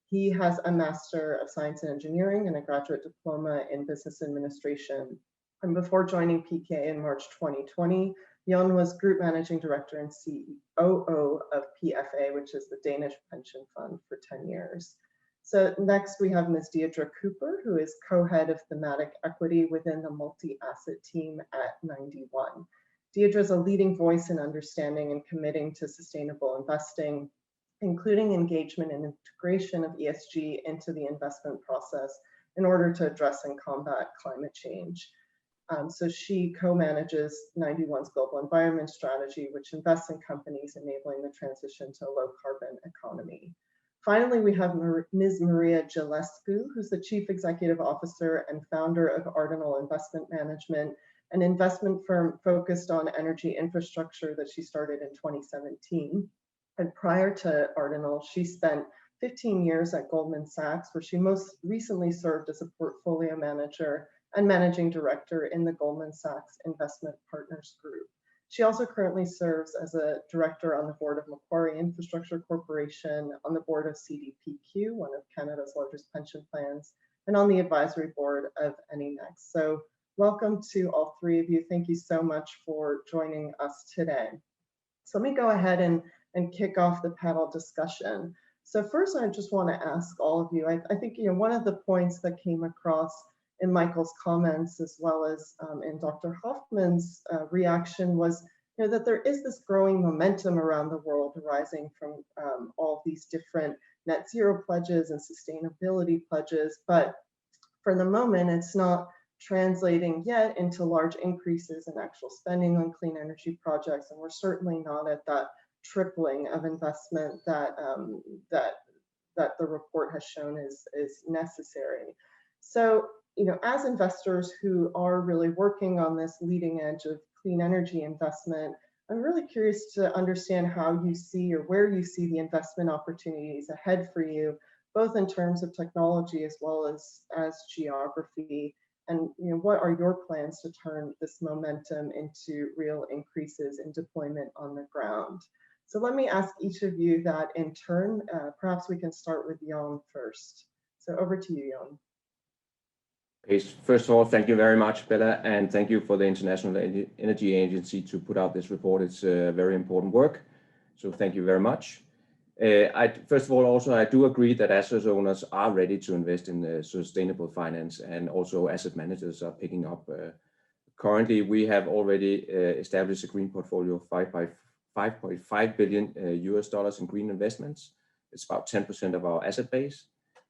He has a Master of Science in Engineering and a graduate diploma in Business Administration. And before joining PKA in March 2020, Jan was Group Managing Director and COO of PFA, which is the Danish pension fund, for 10 years. So next we have Ms. Deirdre Cooper, who is co-head of thematic equity within the multi-asset team at 91. Deirdre is a leading voice in understanding and committing to sustainable investing, including engagement and integration of ESG into the investment process in order to address and combat climate change. So she co-manages 91's global environment strategy, which invests in companies enabling the transition to a low carbon economy. Finally, we have Ms. Maria Gillescu, who's the Chief Executive Officer and founder of Ardinal Investment Management, an investment firm focused on energy infrastructure that she started in 2017. And prior to Ardinal, she spent 15 years at Goldman Sachs, where she most recently served as a portfolio manager and managing director in the Goldman Sachs Investment Partners Group. She also currently serves as a director on the board of Macquarie Infrastructure Corporation, on the board of CDPQ, one of Canada's largest pension plans, and on the advisory board of AnyNext. So welcome to all three of you. Thank you so much for joining us today. So let me go ahead and kick off the panel discussion. So first, I just want to ask all of you, I think one of the points that came across in Michael's comments, as well as in Dr. Hoffman's reaction, was that there is this growing momentum around the world arising from all these different net zero pledges and sustainability pledges, but for the moment, it's not translating yet into large increases in actual spending on clean energy projects, and we're certainly not at that tripling of investment that the report has shown is necessary. So, as investors who are really working on this leading edge of clean energy investment, I'm really curious to understand how you see, or where you see, the investment opportunities ahead for you, both in terms of technology as well as geography, and what are your plans to turn this momentum into real increases in deployment on the ground? So let me ask each of you that in turn. Perhaps we can start with Jan first. So over to you, Jan. Okay, first of all, thank you very much, Bella, and thank you for the International Energy Agency to put out this report. It's very important work, so thank you very much. First of all, also, I do agree that asset owners are ready to invest in sustainable finance, and also asset managers are picking up. Currently, we have already established a green portfolio of $5.5 billion in green investments. It's about 10% of our asset base.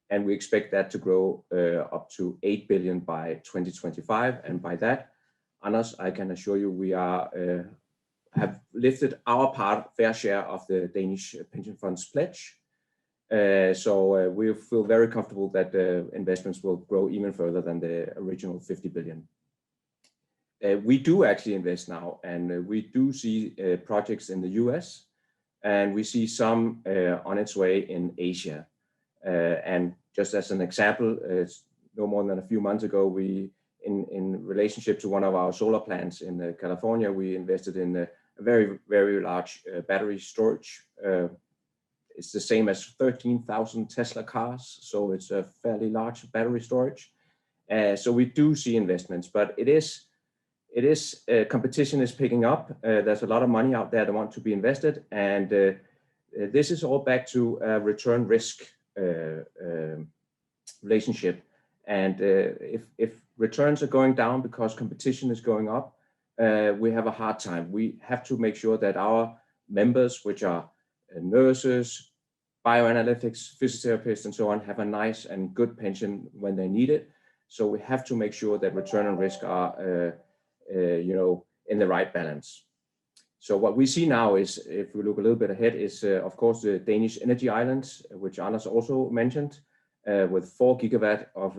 And we expect that to grow up to 8 billion by 2025. And by that, Anders, I can assure you we have lifted our fair share of the Danish pension funds pledge. So we feel very comfortable that the investments will grow even further than the original 50 billion. We do actually invest now, and we do see projects in the US, and we see some on its way in Asia. And just as an example, it's no more than a few months ago, we, in relationship to one of our solar plants in California, we invested in a very, very large battery storage. It's the same as 13,000 Tesla cars, so it's a fairly large battery storage. So we do see investments, but competition is picking up. There's a lot of money out there that want to be invested, and this is all back to a return risk relationship. And if returns are going down because competition is going up, we have a hard time. We have to make sure that our members, which are nurses, bioanalytics, physiotherapists, and so on, have a nice and good pension when they need it. So we have to make sure that return and risk are, in the right balance. So what we see now is, if we look a little bit ahead, is of course the Danish energy islands, which Anders also mentioned, with 4 gigawatt of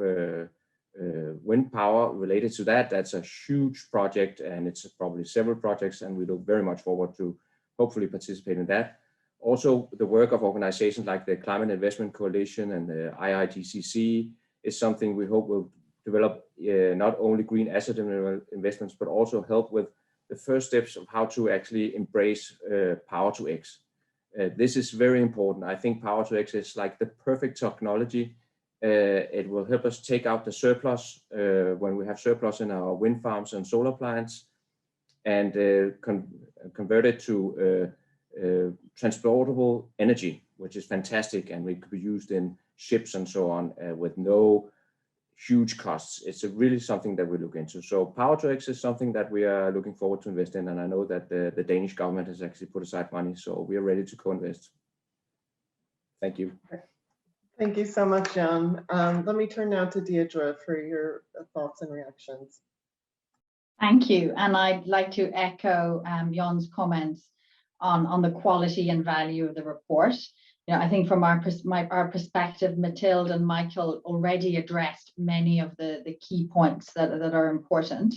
wind power related to that. That's a huge project, and it's probably several projects, and we look very much forward to hopefully participate in that. Also, the work of organizations like the Climate Investment Coalition and the IIGCC is something we hope will develop not only green asset investments, but also help with the first steps of how to actually embrace power to X. This is very important. I think power to X is like the perfect technology. It will help us take out the surplus when we have surplus in our wind farms and solar plants, and convert it to transportable energy, which is fantastic, and we could be used in ships and so on with no huge costs. It's really something that we look into. So power to X is something that we are looking forward to invest in, and I know that the Danish government has actually put aside money, so we are ready to co-invest. Thank you. Thank you so much, Jan. Let me turn now to Deirdre for your thoughts and reactions. Thank you, and I'd like to echo Jan's comments on the quality and value of the report. You know, I think from our perspective, Mathilde and Michael already addressed many of the key points that are important.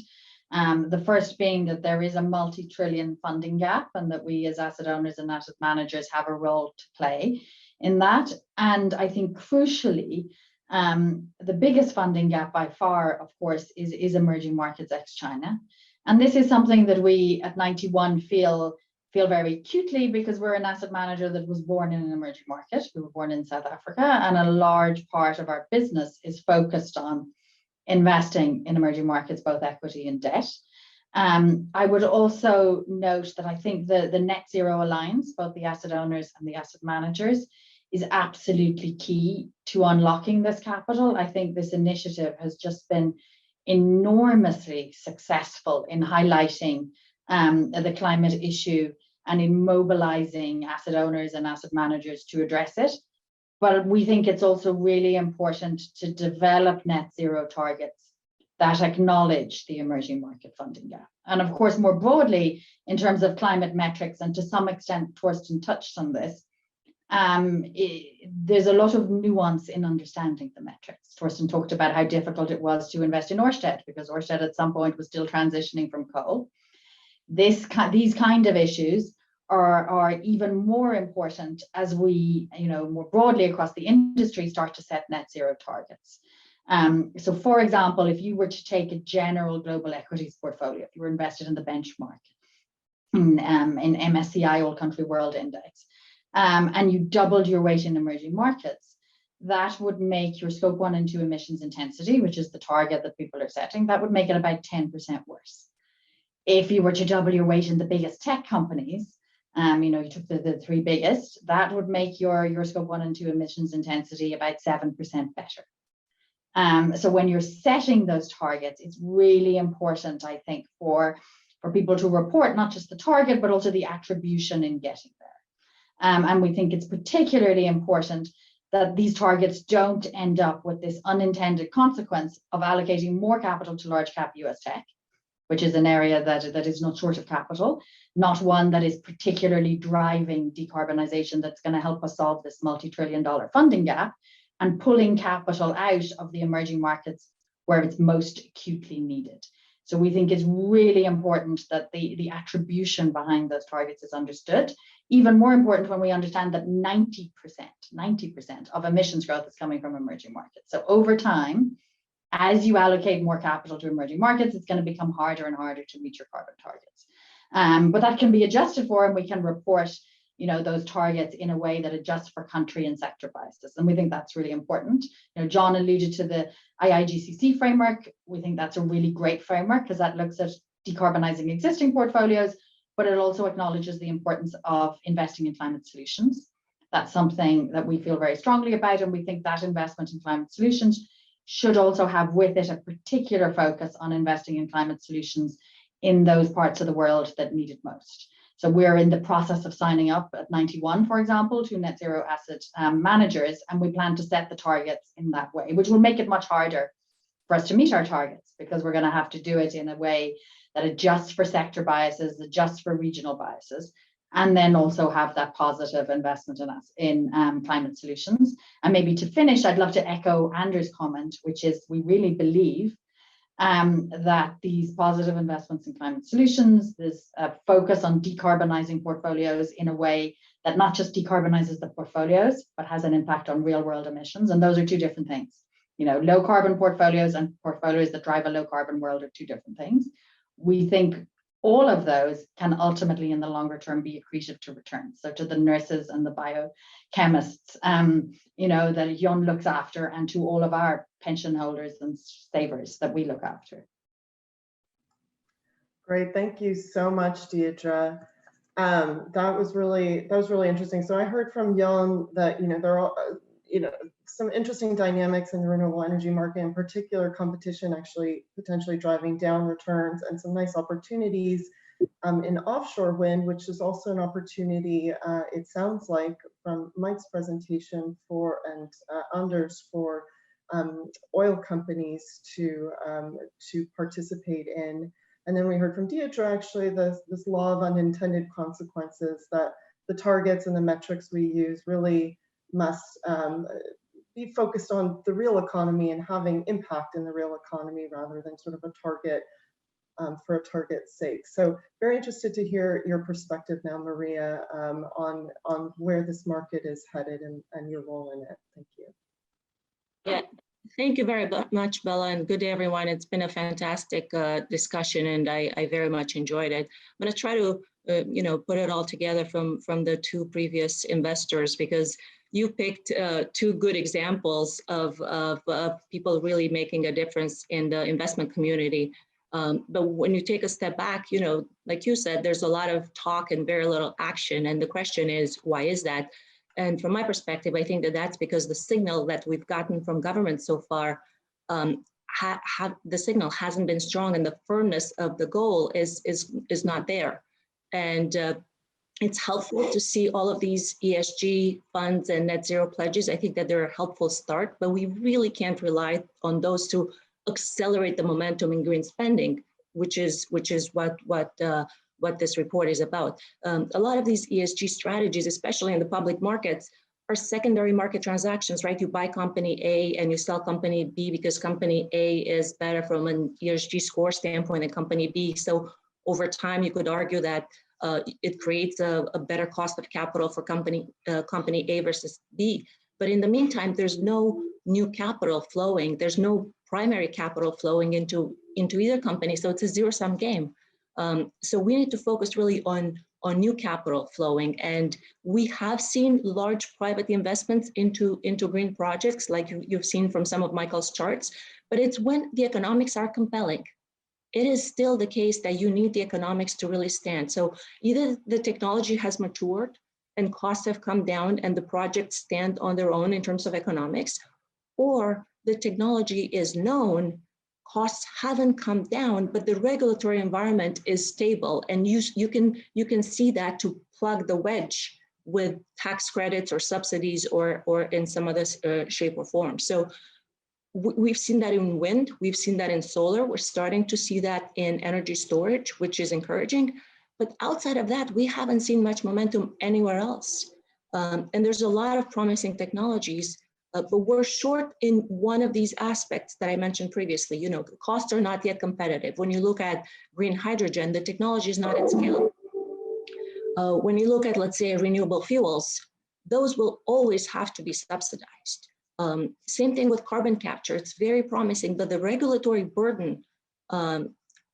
The first being that there is a multi-trillion funding gap, and that we as asset owners and asset managers have a role to play in that. And I think crucially, the biggest funding gap by far, of course, is emerging markets ex-China. And this is something that we at 91 feel very acutely, because we're an asset manager that was born in an emerging market. We were born in South Africa, and a large part of our business is focused on investing in emerging markets, both equity and debt. I would also note that I think the Net Zero Alliance, both the asset owners and the asset managers, is absolutely key to unlocking this capital. I think this initiative has just been enormously successful in highlighting the climate issue and in mobilizing asset owners and asset managers to address it. But we think it's also really important to develop net zero targets that acknowledge the emerging market funding gap. And of course, more broadly, in terms of climate metrics, and to some extent, Torsten touched on this, there's a lot of nuance in understanding the metrics. Torsten talked about how difficult it was to invest in Ørsted, because Ørsted at some point was still transitioning from coal. These kind of issues are even more important as we, more broadly across the industry, start to set net zero targets. So for example, if you were to take a general global equities portfolio, if you were invested in the benchmark, in MSCI All Country World Index, and you doubled your weight in emerging markets, that would make your scope 1 and 2 emissions intensity, which is the target that people are setting, that would make it about 10% worse. If you were to double your weight in the biggest tech companies, you took the 3 biggest, that would make your scope 1 and 2 emissions intensity about 7% better. So when you're setting those targets, it's really important, I think, for people to report not just the target, but also the attribution in getting there. And we think it's particularly important that these targets don't end up with this unintended consequence of allocating more capital to large cap US tech, which is an area that is not short of capital, not one that is particularly driving decarbonization that's going to help us solve this multi-trillion-dollar funding gap, and pulling capital out of the emerging markets where it's most acutely needed. So we think it's really important that the attribution behind those targets is understood. Even more important when we understand that 90% of emissions growth is coming from emerging markets. So over time, as you allocate more capital to emerging markets, it's going to become harder and harder to meet your carbon targets. But that can be adjusted for, and we can report, those targets in a way that adjusts for country and sector biases. And we think that's really important. John alluded to the IIGCC framework. We think that's a really great framework because that looks at decarbonizing existing portfolios, but it also acknowledges the importance of investing in climate solutions. That's something that we feel very strongly about, and we think that investment in climate solutions should also have with it a particular focus on investing in climate solutions in those parts of the world that need it most. So we're in the process of signing up at 91, for example, to net zero asset managers, and we plan to set the targets in that way, which will make it much harder for us to meet our targets, because we're going to have to do it in a way that adjusts for sector biases, adjusts for regional biases, and then also have that positive investment in climate solutions. And maybe to finish, I'd love to echo Andrew's comment, which is we really believe that these positive investments in climate solutions, this focus on decarbonizing portfolios in a way that not just decarbonizes the portfolios, but has an impact on real world emissions. And those are two different things. Low carbon portfolios and portfolios that drive a low carbon world are two different things. We think all of those can ultimately in the longer term be accretive to returns. So to the nurses and the biochemists, that Jon looks after, and to all of our pension holders and savers that we look after. Great, thank you so much, Deirdre. That was really interesting. So I heard from Jon that there are some interesting dynamics in the renewable energy market, in particular competition actually potentially driving down returns, and some nice opportunities in offshore wind, which is also an opportunity, it sounds like from Mike's presentation and Anders, for oil companies to participate in. And then we heard from Deirdre actually this law of unintended consequences, that the targets and the metrics we use really must be focused on the real economy and having impact in the real economy rather than sort of a target for a target's sake. So very interested to hear your perspective now, Maria, on where this market is headed and your role in it. Thank you. Yeah, thank you very much, Bella, and good day, everyone. It's been a fantastic discussion, and I very much enjoyed it. I'm going to try to put it all together from the two previous investors, because you picked two good examples of people really making a difference in the investment community. But when you take a step back, like you said, there's a lot of talk and very little action. And the question is, why is that? And from my perspective, I think that's because the signal that we've gotten from government so far, the signal hasn't been strong, and the firmness of the goal is not there. And it's helpful to see all of these ESG funds and net zero pledges. I think that they're a helpful start, but we really can't rely on those to accelerate the momentum in green spending, which is what this report is about. A lot of these ESG strategies, especially in the public markets, are secondary market transactions, right? You buy company A and you sell company B because company A is better from an ESG score standpoint than company B. So over time, you could argue that it creates a better cost of capital for company A versus B. But in the meantime, there's no new capital flowing. There's no primary capital flowing into either company. So it's a zero-sum game. So we need to focus really on new capital flowing. And we have seen large private investments into green projects, like you've seen from some of Michael's charts, but it's when the economics are compelling. It is still the case that you need the economics to really stand. So either the technology has matured and costs have come down and the projects stand on their own in terms of economics, or the technology is known, costs haven't come down, but the regulatory environment is stable, and you can see that to plug the wedge with tax credits or subsidies or in some other shape or form. So we've seen that in wind, we've seen that in solar, we're starting to see that in energy storage, which is encouraging. But outside of that, we haven't seen much momentum anywhere else. And there's a lot of promising technologies, but we're short in one of these aspects that I mentioned previously. You know, costs are not yet competitive. When you look at green hydrogen, the technology is not at scale. When you look at, let's say, renewable fuels, those will always have to be subsidized. Same thing with carbon capture. It's very promising, but the regulatory burden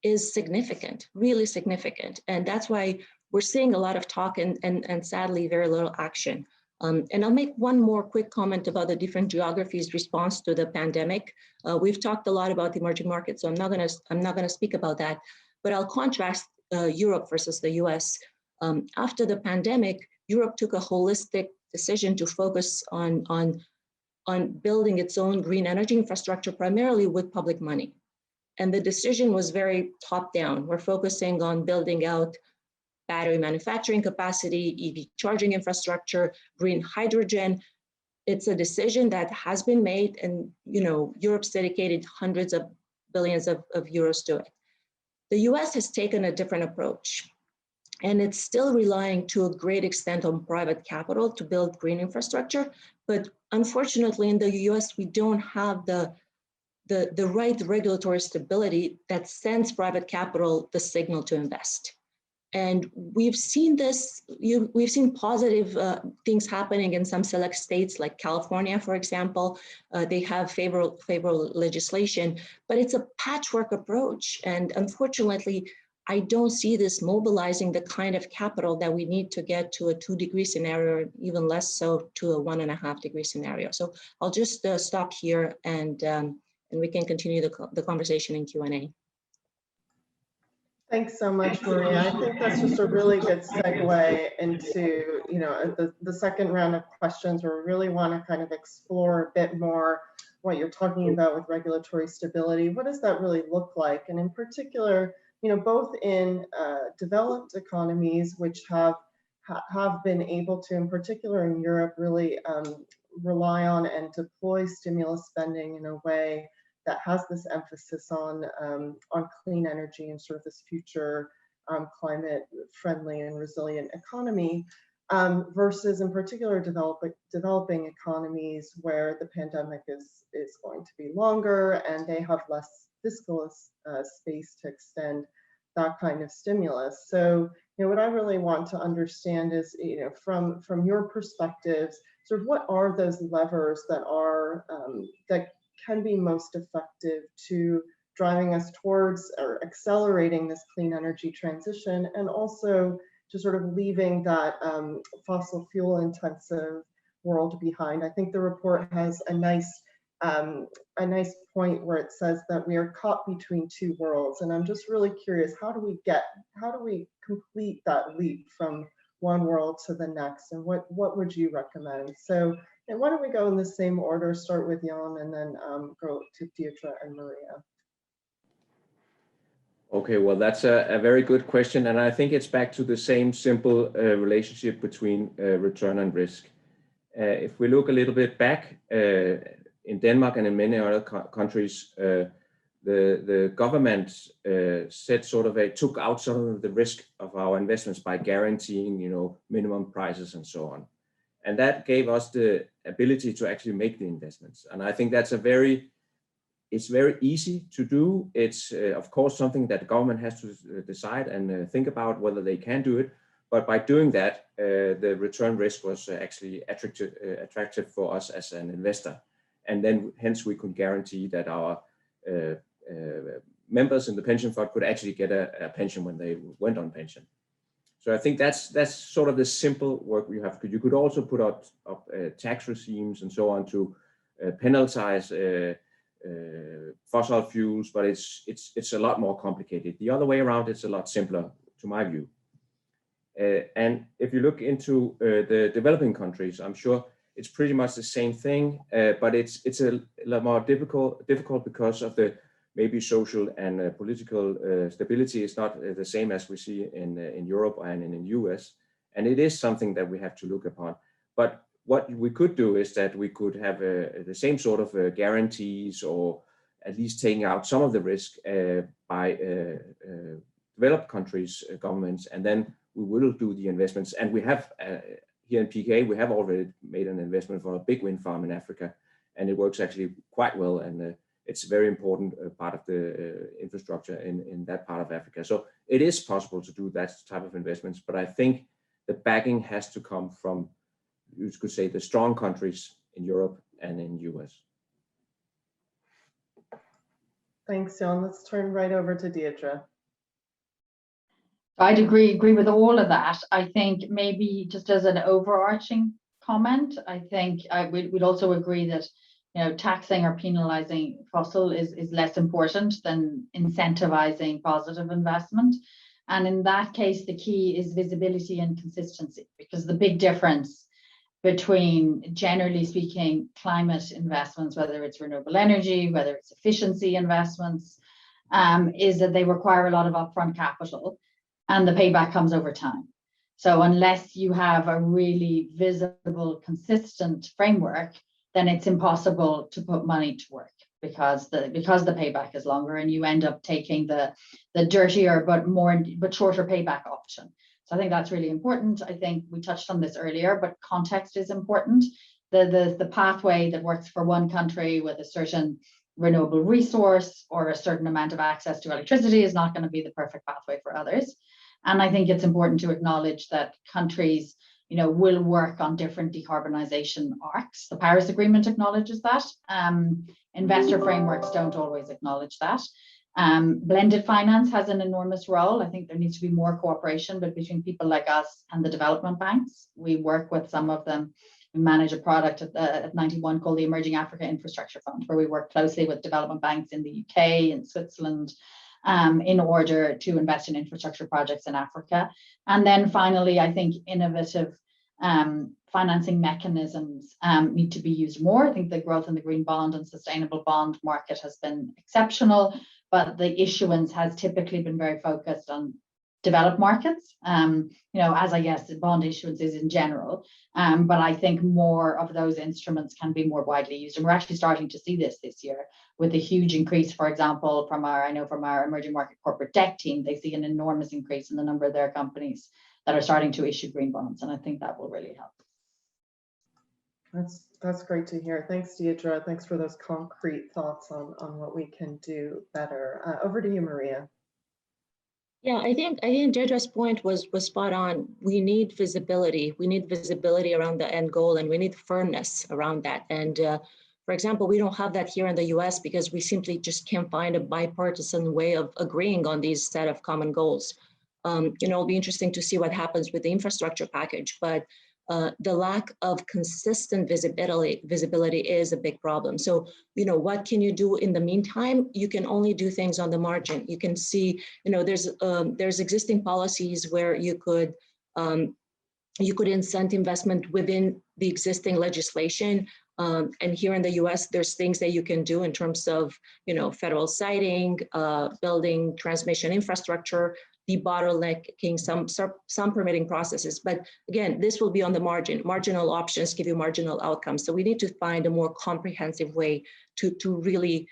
is significant, really significant. And that's why we're seeing a lot of talk and sadly, very little action. And I'll make one more quick comment about the different geographies' response to the pandemic. We've talked a lot about the emerging markets, so I'm not gonna speak about that, but I'll contrast Europe versus the US. After the pandemic, Europe took a holistic decision to focus on building its own green energy infrastructure, primarily with public money. And the decision was very top down. We're focusing on building out battery manufacturing capacity, EV charging infrastructure, green hydrogen. It's a decision that has been made, and you know, Europe's dedicated hundreds of billions of euros to it. The US has taken a different approach, and it's still relying to a great extent on private capital to build green infrastructure. But unfortunately, in the US, we don't have the right regulatory stability that sends private capital the signal to invest. And we've seen this, we've seen positive things happening in some select states like California, for example. They have favorable legislation, but it's a patchwork approach. And unfortunately, I don't see this mobilizing the kind of capital that we need to get to a 2-degree scenario, or even less so to a 1.5-degree scenario. So I'll just stop here, and we can continue the conversation in Q&A. Thanks so much, Maria. I think that's just a really good segue into, you know, the second round of questions, where we really want to kind of explore a bit more what you're talking about with regulatory stability. What does that really look like? And in particular, you know, both in developed economies, which have been able to, in particular in Europe, really rely on and deploy stimulus spending in a way that has this emphasis on clean energy and sort of this future climate friendly and resilient economy, versus in particular developing economies where the pandemic is going to be longer and they have less fiscal space to extend that kind of stimulus. So, you know, what I really want to understand is, you know, from your perspectives, sort of what are those levers that are that can be most effective to driving us towards or accelerating this clean energy transition, and also to sort of leaving that fossil fuel intensive world behind. I think the report has a nice point where it says that we are caught between two worlds, and I'm just really curious, how do we complete that leap from one world to the next, and what would you recommend? So, and why don't we go in the same order, start with Jan and then go to Deirdre and Maria. Okay, well, that's a very good question. And I think it's back to the same simple relationship between return and risk. If we look a little bit back, in Denmark and in many other countries, the government took out some of the risk of our investments by guaranteeing, you know, minimum prices and so on. And that gave us the ability to actually make the investments. And I think that's it's very easy to do. It's of course something that the government has to decide and think about whether they can do it. But by doing that, the return risk was actually attractive for us as an investor. And then hence we could guarantee that our members in the pension fund could actually get a pension when they went on pension. So I think that's sort of the simple work we have. You could also put up tax regimes and so on to penalize fossil fuels, but it's a lot more complicated. The other way around, it's a lot simpler, to my view. And if you look into the developing countries, I'm sure it's pretty much the same thing, but it's a lot more difficult because of the maybe social and political stability is not the same as we see in Europe and in the US. And it is something that we have to look upon. But what we could do is that we could have the same sort of guarantees, or at least taking out some of the risk by developed countries' governments, and then we will do the investments. And we have here in PK, we have already made an investment for a big wind farm in Africa, and it works actually quite well, and it's a very important part of the infrastructure in that part of Africa. So it is possible to do that type of investments, but I think the backing has to come from, you could say, the strong countries in Europe and in US. Thanks, Jan. Let's turn right over to Deirdre. I'd agree with all of that. I think maybe just as an overarching comment, I think we'd also agree that, you know, taxing or penalizing fossil is less important than incentivizing positive investment. And in that case, the key is visibility and consistency, because the big difference between, generally speaking, climate investments, whether it's renewable energy, whether it's efficiency investments, is that they require a lot of upfront capital, and the payback comes over time. So unless you have a really visible, consistent framework, then it's impossible to put money to work, because the payback is longer, and you end up taking the dirtier but shorter payback option. So I think that's really important. I think we touched on this earlier, but context is important. The pathway that works for one country with a certain renewable resource or a certain amount of access to electricity is not going to be the perfect pathway for others. And I think it's important to acknowledge that countries, you know, will work on different decarbonization arcs. The Paris Agreement acknowledges that. Investor frameworks don't always acknowledge that. Blended finance has an enormous role. I think there needs to be more cooperation, but between people like us and the development banks. We work with some of them. We manage a product at 91 called the Emerging Africa Infrastructure Fund, where we work closely with development banks in the UK and Switzerland in order to invest in infrastructure projects in Africa. And then finally, I think innovative financing mechanisms need to be used more. I think the growth in the green bond and sustainable bond market has been exceptional, but the issuance has typically been very focused on developed markets, you know, as I guess bond issuance is in general. But I think more of those instruments can be more widely used. And we're actually starting to see this year with a huge increase, for example, from our emerging market corporate debt team. They see an enormous increase in the number of their companies that are starting to issue green bonds. And I think that will really help. That's great to hear. Thanks, Deirdre. Thanks for those concrete thoughts on what we can do better. Over to you, Maria. Yeah, I think Deirdre's point was spot on. We need visibility. We need visibility around the end goal, and we need firmness around that. And for example, we don't have that here in the US because we simply just can't find a bipartisan way of agreeing on these set of common goals. You know, it'll be interesting to see what happens with the infrastructure package, but the lack of consistent visibility is a big problem. So, you know, what can you do in the meantime? You can only do things on the margin. You can see, you know, there's existing policies where you could incent investment within the existing legislation. And here in the US, there's things that you can do in terms of, you know, federal siting, building transmission infrastructure, debottlenecking some permitting processes. But again, this will be on the margin. Marginal options give you marginal outcomes. So we need to find a more comprehensive way to really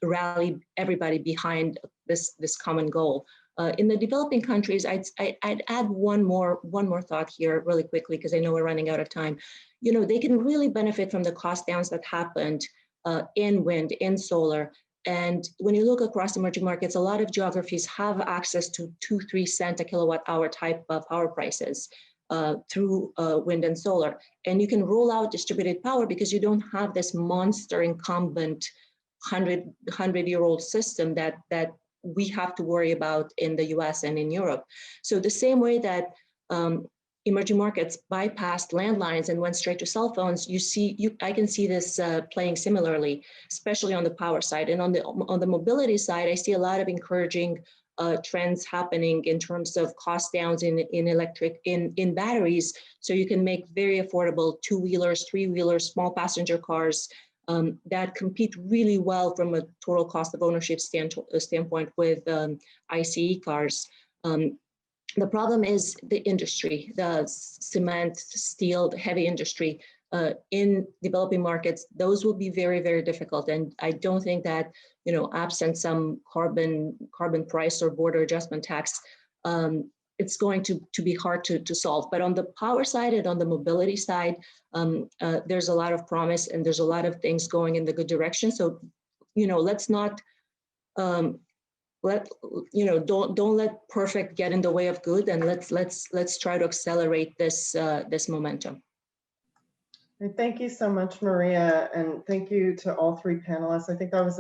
rally everybody behind this common goal. In the developing countries, I'd add one more thought here really quickly, because I know we're running out of time. You know, they can really benefit from the cost downs that happened in wind, in solar. And when you look across emerging markets, a lot of geographies have access to 2-3 cent a kilowatt hour type of power prices through wind and solar. And you can roll out distributed power because you don't have this monster incumbent 100-year-old system that we have to worry about in the US and in Europe. So the same way that emerging markets bypassed landlines and went straight to cell phones, I can see this playing similarly, especially on the power side. And on the mobility side, I see a lot of encouraging trends happening in terms of cost downs in batteries. So you can make very affordable 2-wheelers, 3-wheelers, small passenger cars that compete really well from a total cost of ownership standpoint with ICE cars. The problem is the industry, the cement, steel, the heavy industry in developing markets. Those will be very, very difficult. And I don't think that, absent some carbon price or border adjustment tax, it's going to be hard to solve. But on the power side and on the mobility side, there's a lot of promise and there's a lot of things going in the good direction. So, let's not don't let perfect get in the way of good, and let's try to accelerate this momentum. And thank you so much, Maria, and thank you to all three panelists. I think that was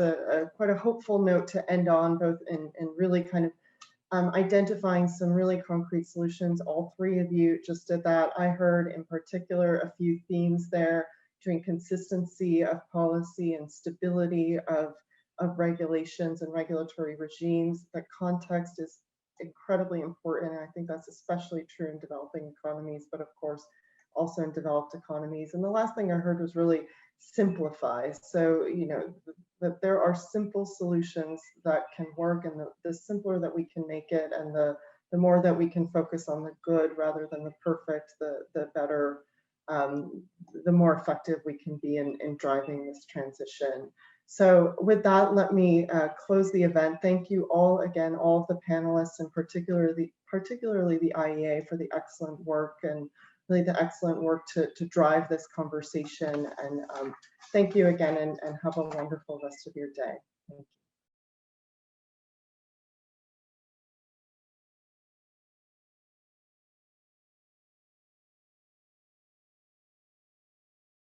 quite a hopeful note to end on, both in really kind of identifying some really concrete solutions. All three of you just did that. I heard in particular a few themes there between consistency of policy and stability of regulations and regulatory regimes. The context is incredibly important, and I think that's especially true in developing economies, but of course also in developed economies. And the last thing I heard was really simplify. So, that there are simple solutions that can work, and the simpler that we can make it, and the more that we can focus on the good rather than the perfect, the better, the more effective we can be in driving this transition. So with that, let me close the event. Thank you all again, all of the panelists, and particularly the IEA for the excellent work, and really the excellent work to drive this conversation. And thank you again, and have a wonderful rest of your day. Thank you.